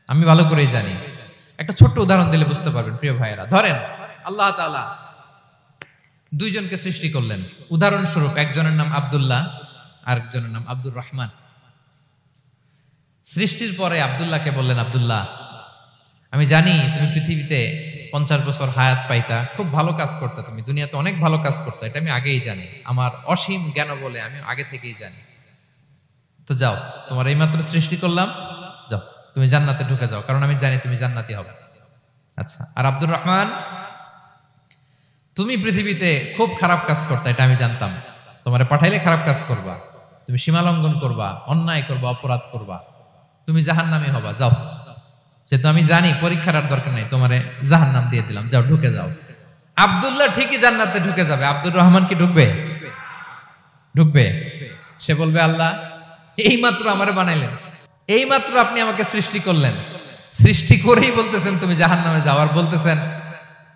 আমি ভালো করেই জানি। একটা ছোট্ট উদাহরণ দিলে বুঝতে পারবেন প্রিয় ভাইয়েরা। ধরেন আল্লাহ তাআলা দুইজনকে সৃষ্টি করলেন। উদাহরণস্বরূপ একজনের নাম আব্দুল্লাহ, আরেকজনের নাম আব্দুর রহমান। সৃষ্টির পরে আব্দুল্লাহকে বললেন, আব্দুল্লাহ আমি জানি তুমি পৃথিবীতে 50 বছর হায়াত পাইতা, খুব ভালো কাজ করতে, তুমি দুনিয়াতে অনেক ভালো কাজ করতে, এটা আমি আগেই জানি, আমার অসীম জ্ঞান বলে আমি আগে থেকেই জানি। তো যাও, তোমার এইমাত্র সৃষ্টি করলাম, যাও তুমি জান্নাতে ঢুকে যাও, কারণ আমি জানি তুমি জান্নাতি হবে। আচ্ছা, আর আব্দুর রহমান তুমি পৃথিবীতে খুব খারাপ কাজ করতে, এটা আমি জানতাম, তোমারে পাঠাইলে খারাপ কাজ করবা, তুমি সীমা লঙ্ঘন করবা, অন্যায় করবা, অপরাধ করবা, তুমি জাহান্নামী হবা, যাও। যেহেতু আমি জানি পরীক্ষার আর দরকার নেই, তোমারে জাহান্নাম দিয়ে দিলাম, যাও ঢুকে যাও। আব্দুল্লাহ ঠিকই জান্নাতে ঢুকে যাবে, আব্দুর রহমান কি ঢুকবে? ঢুকবে। সে বলবে, আল্লাহ এইমাত্র আমারে বানাইলেন, এইমাত্র আপনি আমাকে সৃষ্টি করলেন, সৃষ্টি করেই বলতেছেন তুমি জাহান্নামে যাও, আর বলতেছেন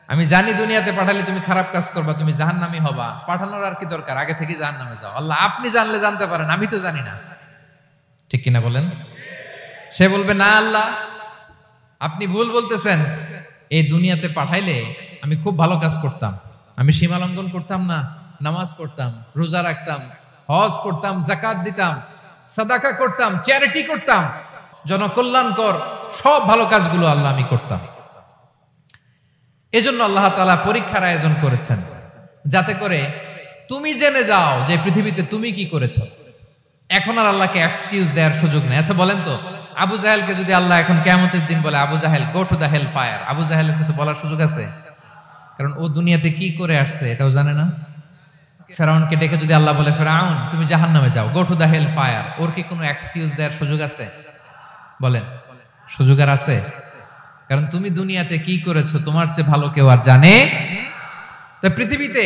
আমি জানি দুনিয়াতে পাঠালে তুমি খারাপ কাজ করবা, তুমি জাহান্নামী হবা, পাঠানোর আর কি দরকার, আগে থেকে জাহান্নামে যাও। আল্লাহ আপনি জানলে জানতে পারেন, আমি তো জানি না। ঠিক কিনা বলেন? সে বলবে, না আল্লাহ আপনি ভুল বলতেছেন, এই দুনিয়াতে পাঠাইলে আমি খুব ভালো কাজ করতাম, আমি সীমা লঙ্ঘন করতাম না, নামাজ পড়তাম, রোজা রাখতাম, হজ করতাম, যাকাত দিতাম, সাদাকা করতাম, চ্যারিটি করতাম, জনকল্যাণকর সব ভালো কাজগুলো আল্লাহ আমি করতাম। এজন্য আল্লাহ তাআলা পরীক্ষার আয়োজন করেছেন, যাতে করে তুমি জেনে যাও যে পৃথিবীতে তুমি কি করেছো। এখন আর আল্লাহকে এক্সকিউজ দেওয়ার সুযোগ নেই। আচ্ছা বলেন তো, আবু জাহেলকে যদি আল্লাহ এখন কিয়ামতের দিন বলে, Abu Jahl go to the hell fire, Abu জাহেলের কিছু বলার সুযোগ আছে? কারণ ও দুনিয়াতে কি করে আসছে এটাও জানে না। ফেরাউনকে ডেকে যদি আল্লাহ বলে, ফেরাউন তুমি জাহান্নামে যাও, go to the hell fire, ওর কি কোনো এক্সকিউজ দেওয়ার সুযোগ আছে? বলেন, সুযোগ আর আছে? কারণ তুমি দুনিয়াতে কি করেছো তোমার চেয়ে ভালো কেউ আর জানে। তা পৃথিবীতে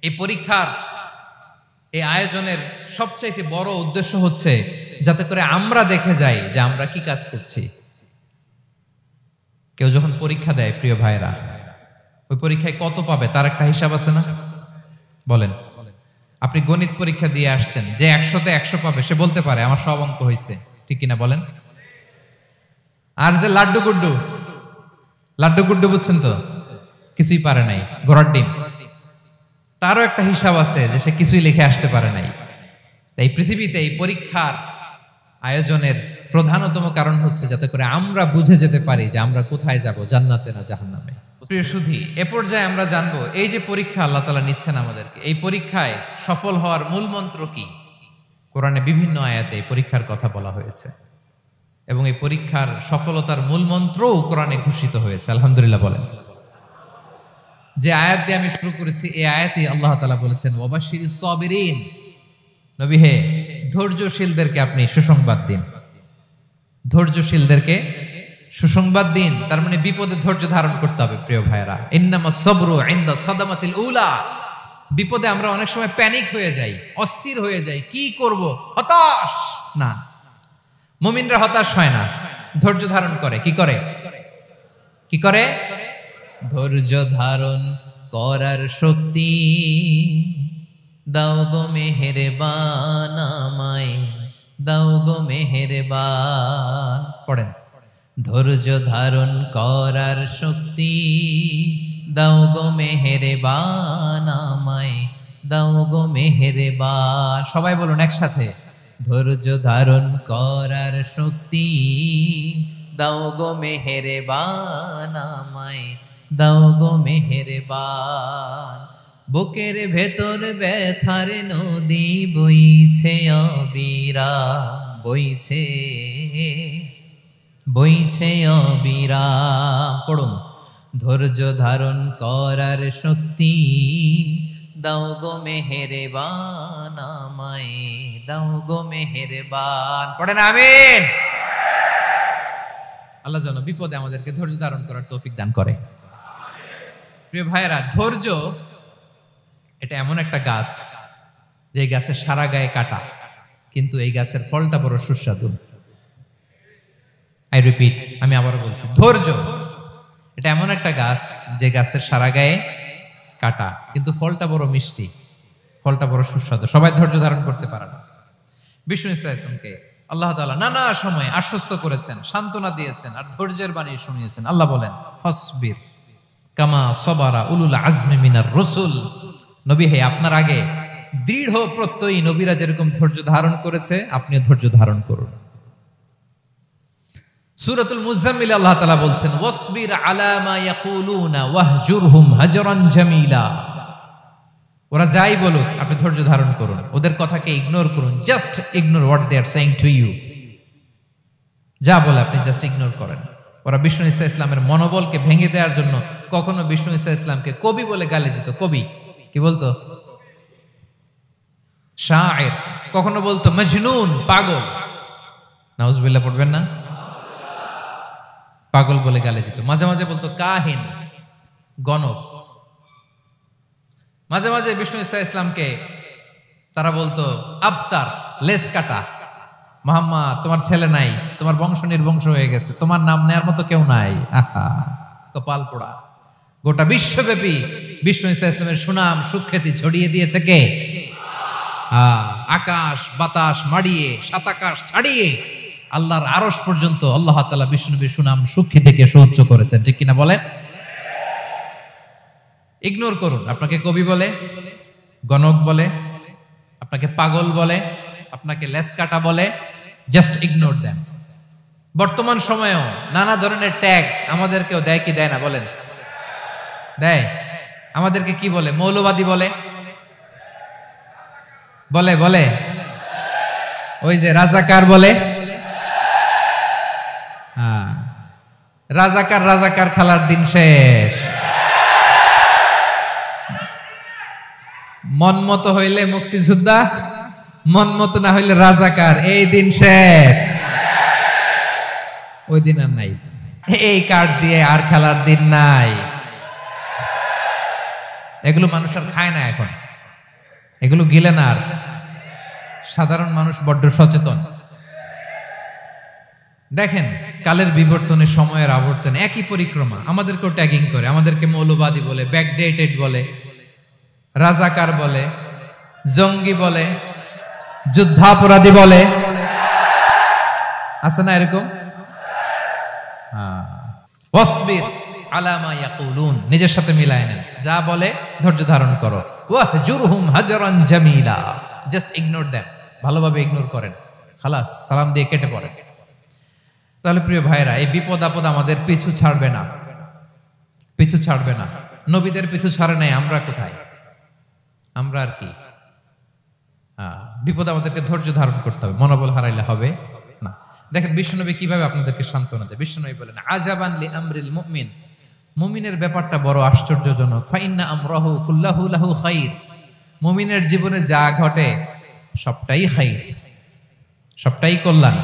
এই পরীক্ষার এই আয়োজনের সবচাইতে বড় উদ্দেশ্য হচ্ছে যাতে করে আমরা দেখে যাই যে আমরা কি কাজ করছি। কেউ যখন পরীক্ষা দেয় প্রিয় ভাইরা, ওই পরীক্ষায় কত পাবে তার একটা হিসাব আছে না? বলেন, আপনি গণিত পরীক্ষা দিয়ে আসছেন, যে 100-তে 100 পাবে সে বলতে পারে আমার সব অঙ্ক হয়েছে, ঠিক কিনা বলেন? আর যে লাড্ডু গুড্ডু বুঝছেন তো, কিছুই পারে নাই, ঘোড়ার ডিম, তারও একটা হিসাব আছে যে সে কিছুই লিখে আসতে পারে নাই। তাই পৃথিবীতে এই পরীক্ষার আয়োজনের প্রধানতম কারণ হচ্ছে যাতে করে আমরা বুঝে যেতে পারি যে আমরা কোথায় যাব, জান্নাতে না জাহান্নামে। প্রিয় সুধী, এ পর্যায়ে আমরা জানবো এই যে পরীক্ষা আল্লাহ তাআলা নিচ্ছেন আমাদেরকে, এই পরীক্ষায় সফল হওয়ার মূল মন্ত্র কি? কোরআনে বিভিন্ন আয়াতে এই পরীক্ষার কথা বলা হয়েছে এবং এই পরীক্ষার সফলতার মূল মন্ত্রও কোরআনে ঘোষিত হয়েছে। আলহামদুলিল্লাহ বলেন। যে আয়াত দিয়ে আমি শুরু করেছি এই আয়াতে আল্লাহ তাআলা বলেছেন, ওয়াবাশশিরিস সাবিরিন, নবী হে ধৈর্যশীলদেরকে আপনি সুসংবাদ দিন। ধৈর্যশীলদেরকে সুসংবাদ দিন, তার মানে বিপদে ধৈর্য ধারণ করতে হবে। প্রিয় ভাইরা, ইন্নামাস সাবরু ইনদা সাদামাতিল উলা, বিপদে আমরা অনেক সময় প্যানিক হয়ে যাই, অস্থির হয়ে যাই, কি করব, হতাশ না। মুমিনরা হতাশ হয় না, ধৈর্য ধারণ করে। কি করে? কি করে? ধৈর্য ধারণ করার শক্তি দাও গো মেহেরবান আমায়, দাও গো মেহেরবান। পড়েন, ধৈর্য ধারণ করার শক্তি দাও গো মেহেরবান আমায়, দাও গো মেহেরবান। সবাই বলুন একসাথে, ধৈর্য ধারণ করার শক্তি দাও গো মেহেরবান আমায়, দাও গো মেহেরবান। বুকের ভেতর ব্যথার নদী বইছে অবিরাম, বইছে বইছে অবিরাম। পড়ুন, ধৈর্য ধারণ করার শক্তি দাও গো মেহেরবান আমায়, দাও গো মেহেরবান। পড়েন আমিন। আল্লাহ যেন বিপদে আমাদেরকে ধৈর্য ধারণ করার তৌফিক দান করে। প্রিয় ভাইয়েরা, ধৈর্য এটা এমন একটা গাছ যে গাছের সারা গায়ে কাটা, কিন্তু এই গাছের ফলটা বড় সুস্বাদু। আই রিপিট, আমি আবারও বলছি, ধৈর্য এটা এমন একটা গাছ যে গাছের সারা গায়ে কাটা, কিন্তু ফলটা বড় মিষ্টি, ফলটা বড় সুস্বাদু। সবাই ধৈর্য ধারণ করতে পারে না। বিষ্ণু ইসলামকে আল্লাহ তাআলা নানা সময় আশ্বস্ত করেছেন, সান্ত্বনা দিয়েছেন আর ধৈর্যের বাণী শুনিয়েছেন। আল্লাহ বলেন, ফাসবির কামা সাবারা উলুল আজমি মিনার রাসূল, নবী হে আপনার আগে দৃঢ় প্রত্যয়ী নবীরা যেরকম ধৈর্য ধারণ করেছে আপনিও ধৈর্য ধারণ করুন। সূরাতুল মুজাম্মিল আল্লাহ তাআলা বলছেন, ওয়াসবির আলা মা ইয়াকুলুনা ওয়াহজুরহুম হাজরান জামিলা, ওরা যাই বলুক আপনি ধৈর্য ধারণ করুন, ওদের কথাকে ইগনোর করুন। Just ignore what they are saying to you, যা বলে আপনি জাস্ট ইগনোর করেন। ওরা বিষ্ণু ঈসা ইসলামের মনোবলকে ভেঙে দেওয়ার জন্য কখনো বিষ্ণু ঈসা ইসলামকে কবি বলে গালি দিত। কবি কি বলতো? শায়ের। কখনো বলতো মজনুন, পাগল। নাউজুবিল্লাহ পড়বেন না? পাগল বলে গালি দিত। মাঝে মাঝে বলতো কাহিন, গণক। মাঝে মাঝে বিষ্ণু ঈসা ইসলামকে তারা বলতো আবতার, লেস কাটা। মুহাম্মদ তোমার ছেলে নাই, তোমার বংশ নির্বংশ হয়ে গেছে, তোমার নাম নেয়ার মতো কেউ নাই। আহা, কপাল পোড়া। গোটা বিশ্বব্যাপী বিষ্ণু ঈসা ইসলামের সুনাম সুখ্যাতি ছড়িয়ে দিয়েছে কে? আকাশ বাতাস মাড়িয়ে, সাত আকাশ ছাড়িয়ে আল্লাহর আরশ পর্যন্ত আল্লাহ তাআলা বিষ্ণুনবীর সুনাম সুখ্যাতিকে সহ্য করেছেন। ঠিক কিনা বলেন? ইগনোর করুন। আপনাকে কবি বলে, গণক বলে, আপনাকে পাগল বলে, আপনাকে লেসকাটা বলে, জাস্ট ইগনোর দেন। বর্তমান সময়েও নানা ধরনের ট্যাগ আমাদেরকেও দেয় কি দেয় না? বলেন, দেয়। আমাদেরকে কি বলে? মৌলবাদী বলে, বলে বলে ওই যে রাজাকার বলে, রাজাকার রাজাকার খেলার দিন শেষ। মন মতো হইলে মুক্তিযোদ্ধা, মন মতো না হইলে রাজাকার, এই দিন শেষ। ওই দিন আর নাই, এই কার্ড দিয়ে আর খেলার দিন নাই। এগুলো মানুষ আর খায় না এখন, এগুলো গিলে না আর। সাধারণ মানুষ বড্ড সচেতন। দেখেন কালের বিবর্তনে, সময়ের আবর্তনে একই পরিক্রমা আমাদেরকেও ট্যাগিং করে, আমাদেরকে মৌলবাদী বলে, ব্যাকডেটেড বলে, রাজাকার বলে, জঙ্গি বলে, যুদ্ধাপরাধী বলে, আছে না এরকম? ওয়াসবির আলা মা ইয়াকুলুন, নিজের সাথে মিলায় নেন, যা বলে ধৈর্য ধারণ করো। ওয়াহজুরহুম হাজরান জামিলা, জাস্ট ইগনোর দেম, ভালোভাবে ইগনোর করেন, খালাস, সালাম দিয়ে কেটে পড়েন। তাহলে প্রিয় ভাইরা, এই বিপদ আপদ আমাদের পিছু ছাড়বে না, পিছু ছাড়বে না। নবীদের পিছু ছাড়ে নাই, আমরা কোথায়? আমরা আর কি? বিপদ আমাদেরকে ধৈর্য ধারণ করতে হবে, মনোবল হারাইলে হবে না। দেখেন বিশ্বনবী কিভাবে আপনাদেরকে সান্ত্বনা দেয়। বিশ্বনবী বলেন, আজাবান লি আমরিল মুমিন, মুমিনের ব্যাপারটা বড় আশ্চর্যজনক। ফাইন্না আমরাহু কুল্লাহু লাহু খাইর, মুমিনের জীবনে যা ঘটে সবটাই খাইর, সবটাই কল্যাণ।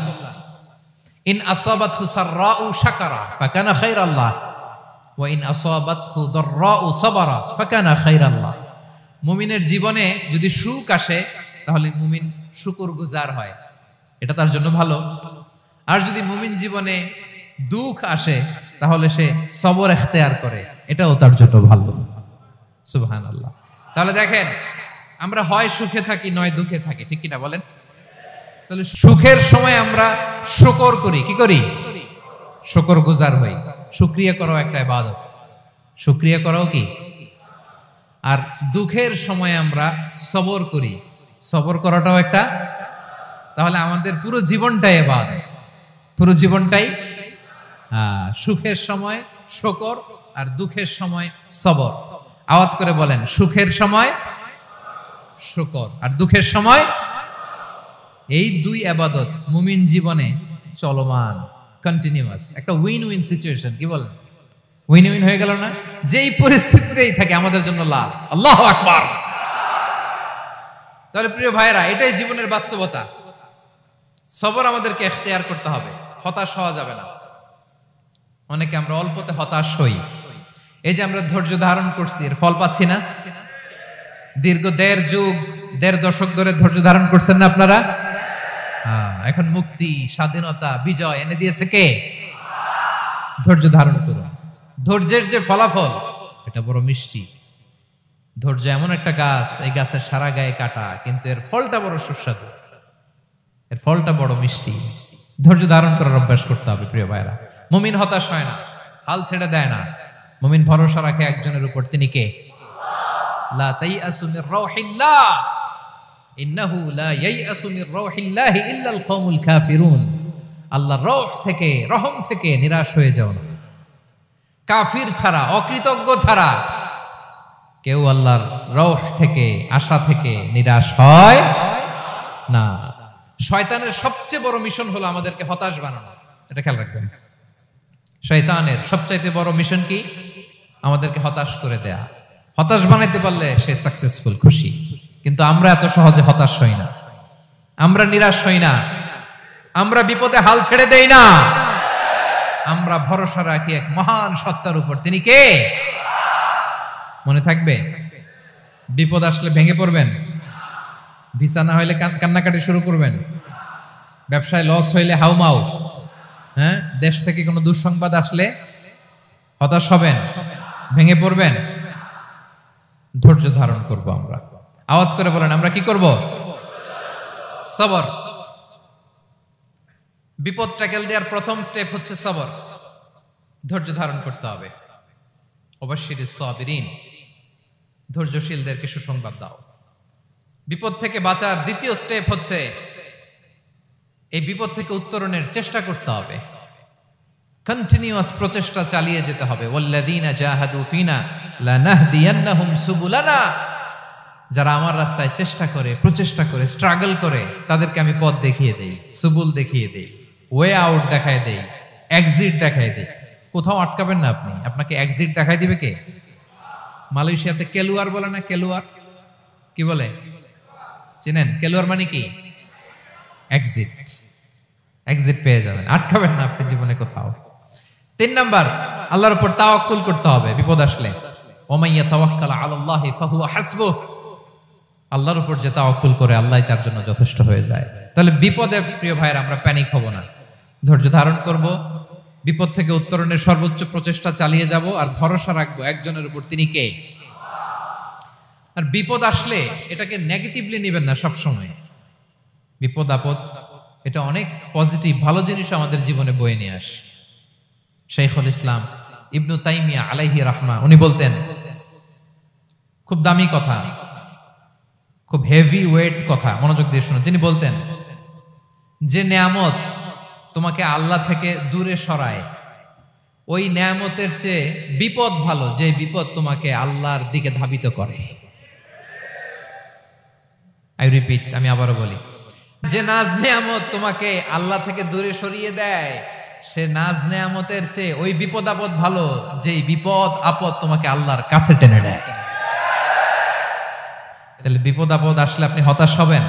ইন আসাবাতহু সাররাউ শাকারা ফাকানা খাইরাল্লাহ ওয়া ইন আসাবাতহু দাররাউ সাবারা ফাকানা খাইরাল্লাহ। মুমিনের জীবনে যদি সুখ আসে তাহলে মুমিন শুকরগুজার হয়, এটা তার জন্য ভালো। আর যদি মুমিন জীবনে দুঃখ আসে তাহলে সে সবর ইখতিয়ার করে, এটাও তার জন্য ভালো। সুবহানাল্লাহ। তাহলে দেখেন, আমরা হয় সুখে থাকি নয় দুঃখে থাকি, ঠিক কিনা বলেন? তাহলে সুখের সময় আমরা শুকর করি, কি করি? শুকরগুজার হই। শুকরিয়া করাও একটা ইবাদত, শুকরিয়া করাও কি? আর দুঃখের সময় আমরা সবর করি, সবর করাটাও একটা। তাহলে আমাদের পুরো জীবনটাই ইবাদত, পুরো জীবনটাই। সুখের সময় শুকর আর দুঃখের সময় সবর। আওয়াজ করে বলেন, সুখের সময় শুকর আর দুঃখের সময়। এই দুই ইবাদত মুমিন জীবনে চলমান, কন্টিনিউয়াস, একটা উইন উইন সিচুয়েশন। কি বলেন? উইন উইন হয়ে গেল না? যেই পরিস্থিতিতেই থাকে আমাদের জন্য লাভ। আল্লাহু আকবার। তাহলে প্রিয় ভাইরা, এটাই জীবনের বাস্তবতা। সবর আমাদেরকে ইখতিয়ার করতে হবে, হতাশ হওয়া যাবে না। অনেকে আমরা অল্পতে হতাশ হই। এই যে আমরা ধৈর্য ধারণ করছি, এর ফল পাচ্ছি না। দীর্ঘ দেড় দশক ধরে ধৈর্য ধারণ করছেন না আপনারা? এখন মুক্তি, স্বাধীনতা, বিজয় এনে দিয়েছে কে? ধৈর্য ধারণ করুন। ধৈর্যের যে ফলাফল, এটা বড় মিষ্টি। ধৈর্য এমন একটা গাছ, এই গাছের সারা গায়ে কাটা, কিন্তু এর ফলটা বড় সুস্বাদু, এর ফলটা বড় মিষ্টি। ধৈর্য ধারণ করার অভ্যাস করতে হবে প্রিয় ভাইরা। মুমিন হতাশ হয় না, হাল ছেড়ে দেয় না। মুমিন ভরসা রাখে একজনের উপর, তিনি কে? লা তাইয়াসু মির রাউহিল্লাহ ইন্নাহু লা ইয়াইয়াসু মির রাউহিল্লাহি ইল্লাল কওমুল কাফিরুন। আল্লাহর রহ থেকে, রহম থেকে নিরাশ হয়ে যাও না। কাফির ছাড়া, অকৃতজ্ঞ ছাড়া কেউ আল্লাহর রহ থেকে, আশা থেকে নিরাশ হয় না। শয়তানের সবচেয়ে বড় মিশন হলো আমাদেরকে হতাশ বানানো, এটা খেয়াল রাখবেন। শয়তানের সবচাইতে বড় মিশন কি? আমাদেরকে হতাশ করে দেয়া। হতাশ বানাইতে পারলে সে সাকসেসফুল, খুশি। কিন্তু আমরা এত সহজে হতাশ হই না, আমরা নিরাশ হই না, আমরা বিপদে হাল ছেড়ে দেই না। আমরা ভরসা রাখি এক মহান সত্তার উপর, তিনি কে? মনে থাকবে? বিপদ আসলে ভেঙে পড়বেন, ভিসা না হইলে কান্নাকাটি শুরু করবেন, ব্যবসায় লস হইলে হাউমাউ, দেশ থেকে কোনো দুঃসংবাদ আসলে হতাশ হবেন, ভেঙে পড়বেন। ধৈর্য ধারণ করব আমরা। আওয়াজ করে বলেন, আমরা কি করব? সবর। বিপদ ট্যাকেল দেওয়ার প্রথম স্টেপ হচ্ছে সবর, ধৈর্য ধারণ করতে হবে। ওয়াবাশশিরিস সাবিরিন, ধৈর্যশীলদেরকে সুসংবাদ দাও। বিপদ থেকে বাঁচার দ্বিতীয় স্টেপ হচ্ছে এই বিপদ থেকে উত্তরণের চেষ্টা করতে হবে, কন্টিনিউয়াস প্রচেষ্টা চালিয়ে যেতে হবে। ওয়াল্লাযীনা জাহাদু ফিনা লানাহদিয়ান্নাহুম সুবুলানা, যারা আমার রাস্তায় চেষ্টা করে, প্রচেষ্টা করে, স্ট্রাগল করে, তাদেরকে আমি পথ দেখিয়ে দেই, সুবুল দেখিয়ে দেই, ওয়ে আউট দেখায় দেই, এক্সিট দেখায় দেই। কোথাও আটকাবেন না আপনি, আপনাকে এক্সিট দেখাই দিবে কে? মালয়েশিয়াতে কেলুয়ার বলে না, কেলুয়ার কি বলে চিনেন? কেলুয়ার মানে কি? এক্সিট। এক্সিট পেয়ে যাবেন, আটকাবেন না আপনি জীবনে কোথাও। 3 নাম্বার, আল্লাহর উপর তাওয়াক্কুল করতে হবে বিপদ আসলে। ওমাইয়া তাওয়াক্কাল আলাল্লাহি ফাহুয়া হাসবুহ, আল্লাহর উপর যে তাওয়াক্কুল করে আল্লাহই তার জন্য যথেষ্ট হয়ে যায়। তাহলে বিপদে প্রিয় ভাইয়ের আমরা প্যানিক হব না, ধৈর্য ধারণ করব, বিপদ থেকে উত্তরণের সর্বোচ্চ প্রচেষ্টা চালিয়ে যাব, আর ভরসা রাখবো একজনের উপর, তিনি কে? আর বিপদ আসলে এটাকে নেগেটিভলি নেবেন না সবসময়। বিপদ আপদ এটা অনেক পজিটিভ ভালো জিনিস আমাদের জীবনে বয়ে নিয়ে আসে। শাইখুল ইসলাম ইবনু তাইমিয়া আলাইহি রাহমা উনি বলতেন, খুব দামি কথা, খুব হেভি ওয়েট কথা, মনোযোগ দিয়ে শুনুন। তিনি বলতেন, যে নেয়ামত তোমাকে আল্লাহ থেকে দূরে সরায়, ওই নেয়ামতের চেয়ে বিপদ ভালো, যে বিপদ তোমাকে আল্লাহর দিকে ধাবিত করে। আই রিপিট, আমি আবারও বলি, যে নাজ নেয়ামত তোমাকে আল্লাহ থেকে দূরে সরিয়ে দেয়, সে নাজ নেয়ামতের চেয়ে ওই বিপদ আপদ ভালো, যেই বিপদ আপদ তোমাকে আল্লাহর কাছে টেনে নেয়। তাহলে বিপদ আপদ আসলে আপনি হতাশ হবেন?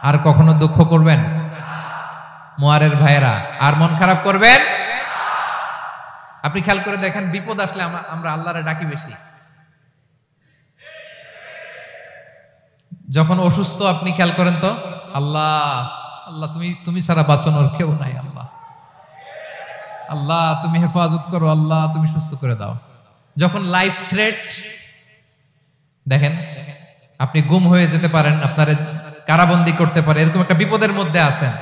আর কখনো দুঃখ করবেন? মোয়ারের ভাইয়েরা, আর মন খারাপ করবেন? আপনি খেয়াল করে দেখেন, বিপদ আসলে আমরা আল্লাহরে ডাকি বেশি। যখন অসুস্থ আপনি খেয়াল করেন তো, আল্লাহ আল্লাহ তুমি ছাড়া বাঁচানোর কেউ নাই, আল্লাহ আল্লাহ তুমি হেফাজত করো, আল্লাহ তুমি সুস্থ করে দাও। যখন লাইফ থ্রেট, দেখেন আপনি গুম হয়ে যেতে পারেন, আপনার কারাবন্দী করতে পারে, এরকম একটা বিপদের মধ্যে আছেন,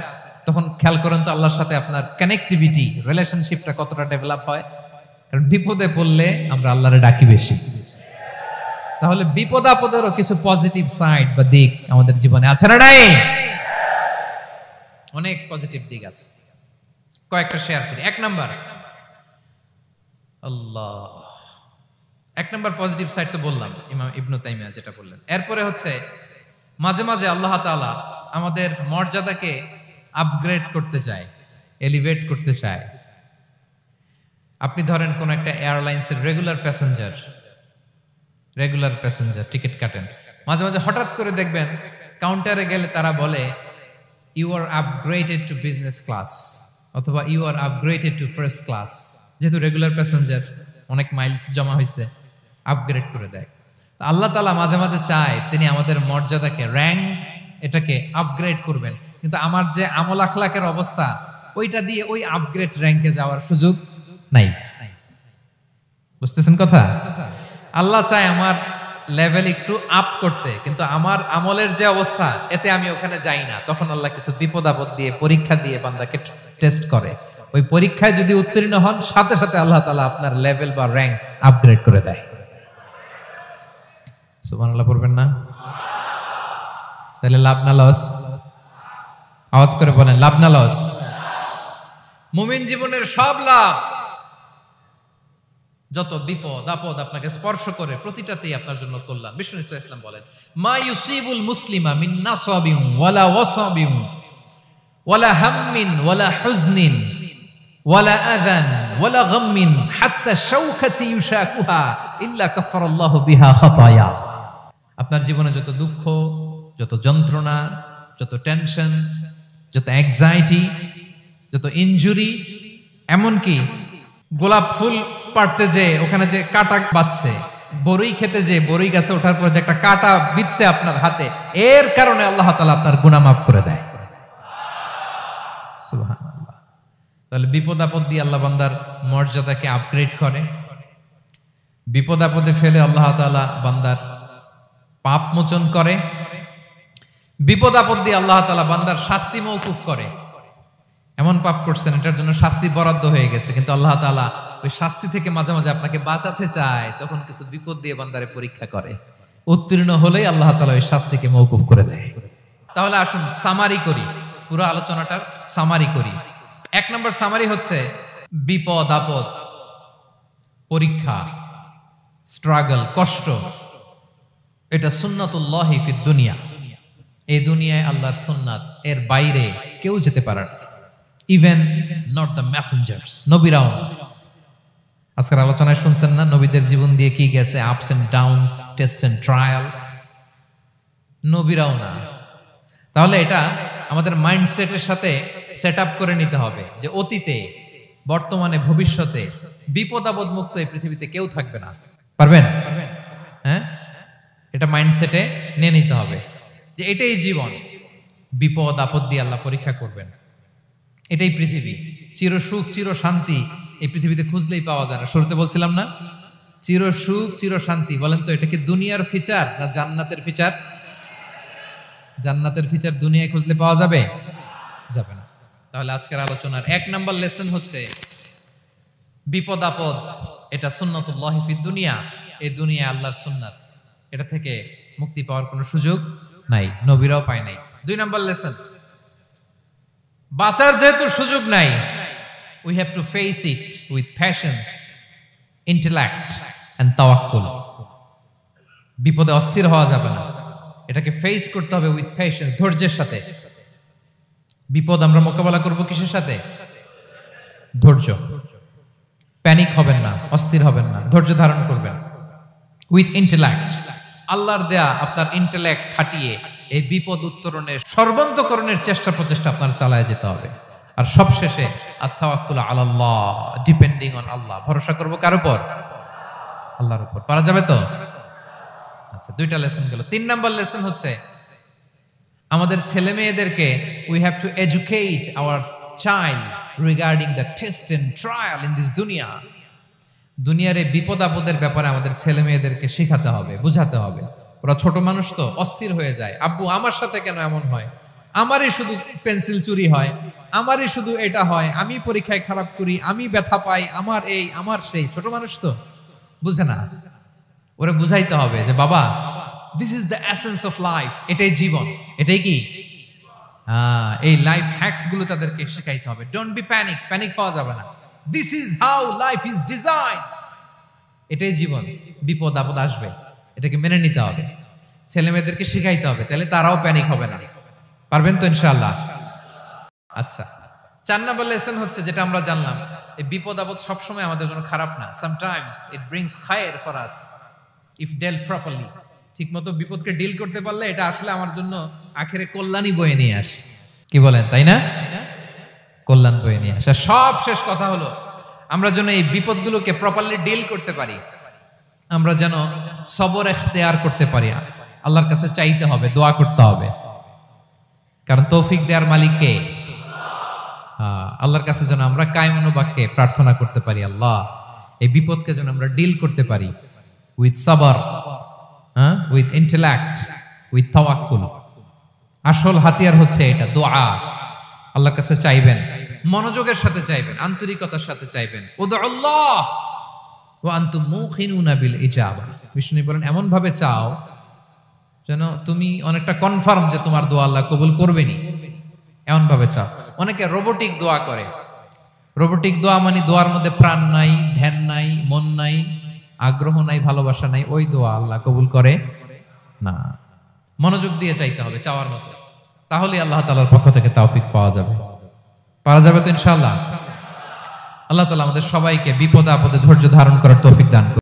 তখন খেয়াল করেন তো আল্লাহর সাথে আপনার কানেক্টিভিটি, রিলেশনশিপটা কতটা ডেভেলপ হয়। কারণ বিপদে পড়লে আমরা আল্লাহরে ডাকি বেশি। তাহলে বিপদ আপদেরও কিছু পজিটিভ সাইড বা দিক আমাদের জীবনে আছে না নাই? অনেক পজিটিভ দিক আছে, কয়েকটা শেয়ার করি। 1 নাম্বার, আল্লাহ 1 নাম্বার পজিটিভ সাইড তো বললাম, ইমাম ইবনু তাইমিয়া যেটা বললেন। এরপরে হচ্ছে মাঝে মাঝে আল্লাহ তাআলা আমাদের মর্যাদাকে আপগ্রেড করতে চায়, এলিভেট করতে চায়। আপনি ধরেন কোন একটা এয়ারলাইন্সের রেগুলার প্যাসেঞ্জার টিকিট কাটেন, মাঝে মাঝে হঠাৎ করে দেখবেন কাউন্টারে গেলে তারা বলে, you are upgraded to business class, অথবা you are upgraded to first class. যেহেতু রেগুলার প্যাসেঞ্জার, অনেক মাইলস জমা হয়েছে, আপগ্রেড করে দেয়। আল্লাহ তাআলা মাঝে মাঝে চায় তিনি আমাদের মর্যাদাকে, র্যাঙ্ক, এটাকে আপগ্রেড করবেন। কিন্তু আমার যে আমল আখলাকের অবস্থা, ওইটা দিয়ে ওই আপগ্রেড র্যাঙ্কে যাওয়ার সুযোগ নাই। বুঝতেছেন কথা? আল্লাহ চায় আমার লেভেল একটু আপ করতে, কিন্তু আমার আমলের যে অবস্থা, এতে আমি ওখানে যাই না। তখন আল্লাহ কিছু বিপদ আপদ দিয়ে, পরীক্ষা দিয়ে বান্দাকে টেস্ট করে। ওই পরীক্ষায় যদি উত্তীর্ণ হন, সাথে সাথে আল্লাহ তাআলা আপনার লেভেল বা র্যাঙ্ক আপগ্রেড করে দেয়। সুবহানাল্লাহ পড়বেন না? তাহলে লাভ না লস? আওয়াজ করে বলেন, লাভ না লস? মুমিন জীবনের সব লাভ। যত বিপদ আপদ আপনাকে স্পর্শ করে, প্রতিটাতেই আপনার জন্য কল্যাণ। বিষ্ণু ইসলাম বলেন, মা ইউসিবুল মুসলিমা মিন নাসাবিন ওয়ালা ওয়াসাবিন ওয়ালা হাম্মিন ওয়ালা হুজনিন ওয়ালা আযান ওয়ালা গাম্মিন হাত্তা শাওকাতি ইউশাকুহা ইল্লা কাফারাল্লাহু বিহা খাতায়া। আপনার জীবনে যত দুঃখ, যত যন্ত্রণা, যত টেনশন, যত অ্যাংজাইটি, যত ইনজুরি, এমনকি গোলাপ ফুল পাড়তে যে ওখানে যে কাঁটা বাঁধছে, বরই খেতে যে বরই গাছে ওঠার পর যে একটা কাঁটা বিঁধছে আপনার হাতে, এর কারণে আল্লাহ তাআলা আপনার গুনাহ মাফ করে দেয়। সুবহানাল্লাহ। তাহলে বিপদ আপদ দিয়ে আল্লাহ বান্দার মর্যাদাকে আপগ্রেড করে। বিপদ আপদে ফেলে আল্লাহ তাআলা বান্দার পাপ মোচন করে। বিপদ আপদ দিয়ে আল্লাহ তাআলা বান্দার শাস্তি মওকুফ করে। এমন পাপ করছেন, এটার জন্য শাস্তি বরাদ্দ হয়ে গেছে, কিন্তু আল্লাহ তাআলা ওই শাস্তি থেকে মাঝে মাঝে আপনাকে বাঁচাতে চায়, তখন কিছু বিপদ দিয়ে বান্দারে পরীক্ষা করে। উত্তীর্ণ হলেই আল্লাহ তাআলা ওই শাস্তিকে মওকুফ করে দেয়। তাহলে আসুন সামারি করি, পুরো আলোচনাটার সামারি করি। 1 নম্বর সামারি হচ্ছে, বিপদ আপদ, পরীক্ষা, স্ট্রাগল, কষ্ট, এটা সুন্নাতুল্লাহি ফিদ দুনিয়া। এই দুনিয়ায় আল্লাহর সুন্নাত, এর বাইরে কেউ যেতে পারে না। ইভেন নট দ্য মেসেঞ্জার্স, নবীরাও না। আজকের আলোচনায় শুনছেন না নবীদের জীবন দিয়ে কি গেছে, ups and downs, test and trial. নবীরাও না। তাহলে এটা আমাদের মাইন্ডসেটের সাথে সেট আপ করে নিতে হবে যে অতীতে, বর্তমানে, ভবিষ্যতে বিপদ আপদ মুক্ত এই পৃথিবীতে কেউ থাকবে না। পারবেন? হ্যাঁ, এটা মাইন্ডসেটে নিয়ে নিতে হবে যে এটাই জীবন, বিপদ আপদ দিয়ে আল্লাহ পরীক্ষা করবেন। এটাই পৃথিবী। চির সুখ চির শান্তি এই পৃথিবীতে খুঁজলেই পাওয়া যায় না। শুরুতে বলছিলাম না, চির সুখ চির শান্তি। বলেন তো এটা কি দুনিয়ার ফিচার না জান্নাতের ফিচার? জান্নাতের ফিচার দুনিয়ায় খুঁজলে পাওয়া যাবে? যাবে না। তাহলে আজকের আলোচনার 1 নাম্বার লেসন হচ্ছে বিপদ আপদ এটা সুন্নাতুল্লাহ ফিদ দুনিয়া। এই দুনিয়া আল্লাহর সুন্নাত, এটা থেকে মুক্তি পাওয়ার কোনো সুযোগ নাই, নবীরাও পায় নাই। 2 নাম্বার লেসন, বাঁচার যেহেতু সুযোগ নাই, we have to face it with patience, intellect and tawakkul. বিপদে অস্থির হওয়া যাবে না, এটাকে ফেস করতে হবে উইথ পেশেন্স, ধৈর্যের সাথে। বিপদ আমরা মোকাবেলা করব কিসের সাথে? ধৈর্য। প্যানিক হবেন না, অস্থির হবেন না, ধৈর্য ধারণ করবেন উইথ ইন্টেলেক্ট। আল্লাহর দেয়া আপনার ইন্টেলেক্ট খাটিয়ে এই বিপদ উত্তরণের সর্বান্তকরণের চেষ্টা প্রচেষ্টা আপনার চালায় যেতে হবে। আর সবশেষে আত-তাওয়াক্কুল আলাল্লাহ, ডিপেন্ডিং অন আল্লাহ, ভরসা করব কার উপর? আল্লাহর উপর। পারা যাবে তো? আচ্ছা, 2টা লেসন গেল। 3 নাম্বার লেসন হচ্ছে আমাদের ছেলে মেয়েদেরকে we have to educate our child regarding the test and trial in this দুনিয়া। দুনিয়ার এই বিপদ আপদের ব্যাপারে আমাদের ছেলে মেয়েদেরকে শেখাতে হবে, বুঝাতে হবে। ওরা ছোট মানুষ তো অস্থির হয়ে যায়, আব্বু আমার সাথে কেন এমন হয়, আমারই শুধু পেন্সিল চুরি হয়, আমারই শুধু এটা হয়, আমি পরীক্ষায় খারাপ করি, আমি ব্যথা পাই, আমার এই আমার সেই। ছোট মানুষ তো বুঝে না। ওরা বুঝাইতে হবে যে বাবা, this is the essence of life, এটাই জীবন, এটাই কি এই লাইফ হ্যাকস গুলো তাদেরকে শেখাইতে হবে। ডোন্ট বি প্যানিক, প্যানিক হওয়া যাবে না। This is how life is design, এটাই জীবন। বিপদ আপদ আসবে, এটাকে মেনে নিতে হবে, ছেলে মেয়েদেরকে শিখাইতে হবে, তাহলে তারাও প্যানিক হবে না। পারবেন তো ইনশাআল্লাহ? আচ্ছা, 4 নাম্বার লেসন হচ্ছে যেটা আমরা জানলাম, এই বিপদ আপদ সবসময় আমাদের জন্য খারাপ না। সামটাইমস ইট ব্রিংস খায়ের for us if dealt properly. ঠিকমতো বিপদকে ডিল করতে পারলে এটা আসলে আমার জন্য আখেরে কল্যাণই বয়ে নিয়ে আসে। কি বলেন, তাই না? কল্যাণ বয়ে নিয়ে আসে। সব শেষ কথা হলো আমরা যেন এই বিপদগুলোকে প্রপারলি ডিল করতে পারি, আমরা যেন সবর ইখতিয়ার করতে পারি। আল্লাহর কাছে চাইতে হবে, দোয়া করতে হবে, কারণ তৌফিক দেওয়ার মালিক কে? আল্লাহর কাছে যেন আমরা কায়মনোবাক্যে প্রার্থনা করতে পারি, আল্লাহ এই বিপদকে যেন আমরা ডিল করতে পারি উইথ সাবর, উইথ ইন্টেলেক্ট, উইথ তাওয়াক্কুল। আসল হাতিয়ার হচ্ছে এটা, দোয়া। আল্লাহর কাছে চাইবেন, মনোযোগের সাথে চাইবেন, আন্তরিকতার সাথে চাইবেন। উদউল্লাহ ওয়া আনতুম মুখিনুনা বিল ইজাবা। বিষ্ণু বলেন এমন ভাবে চাও যেন তুমি অনেকটা কনফার্ম যে তোমার দোয়া আল্লাহ কবুল করবেনই, এমন ভাবে চাও। অনেকে রোবোটিক দোয়া করে। রোবোটিক দোয়া মানে দোয়ার মধ্যে প্রাণ নাই, ধ্যান নাই, মন নাই, আগ্রহ নাই, ভালোবাসা নাই। ওই দোয়া আল্লাহ কবুল করে না। মনোযোগ দিয়ে চাইতে হবে চাওয়ার মতো, তাহলে আল্লাহ তাআলার পক্ষ থেকে তৌফিক পাওয়া যাবে। পারা যাবে তো ইনশাআল্লাহ? আল্লাহ তাআলা আমাদের সবাইকে বিপদে আপদে ধৈর্য ধারণ করার তৌফিক দান করুন।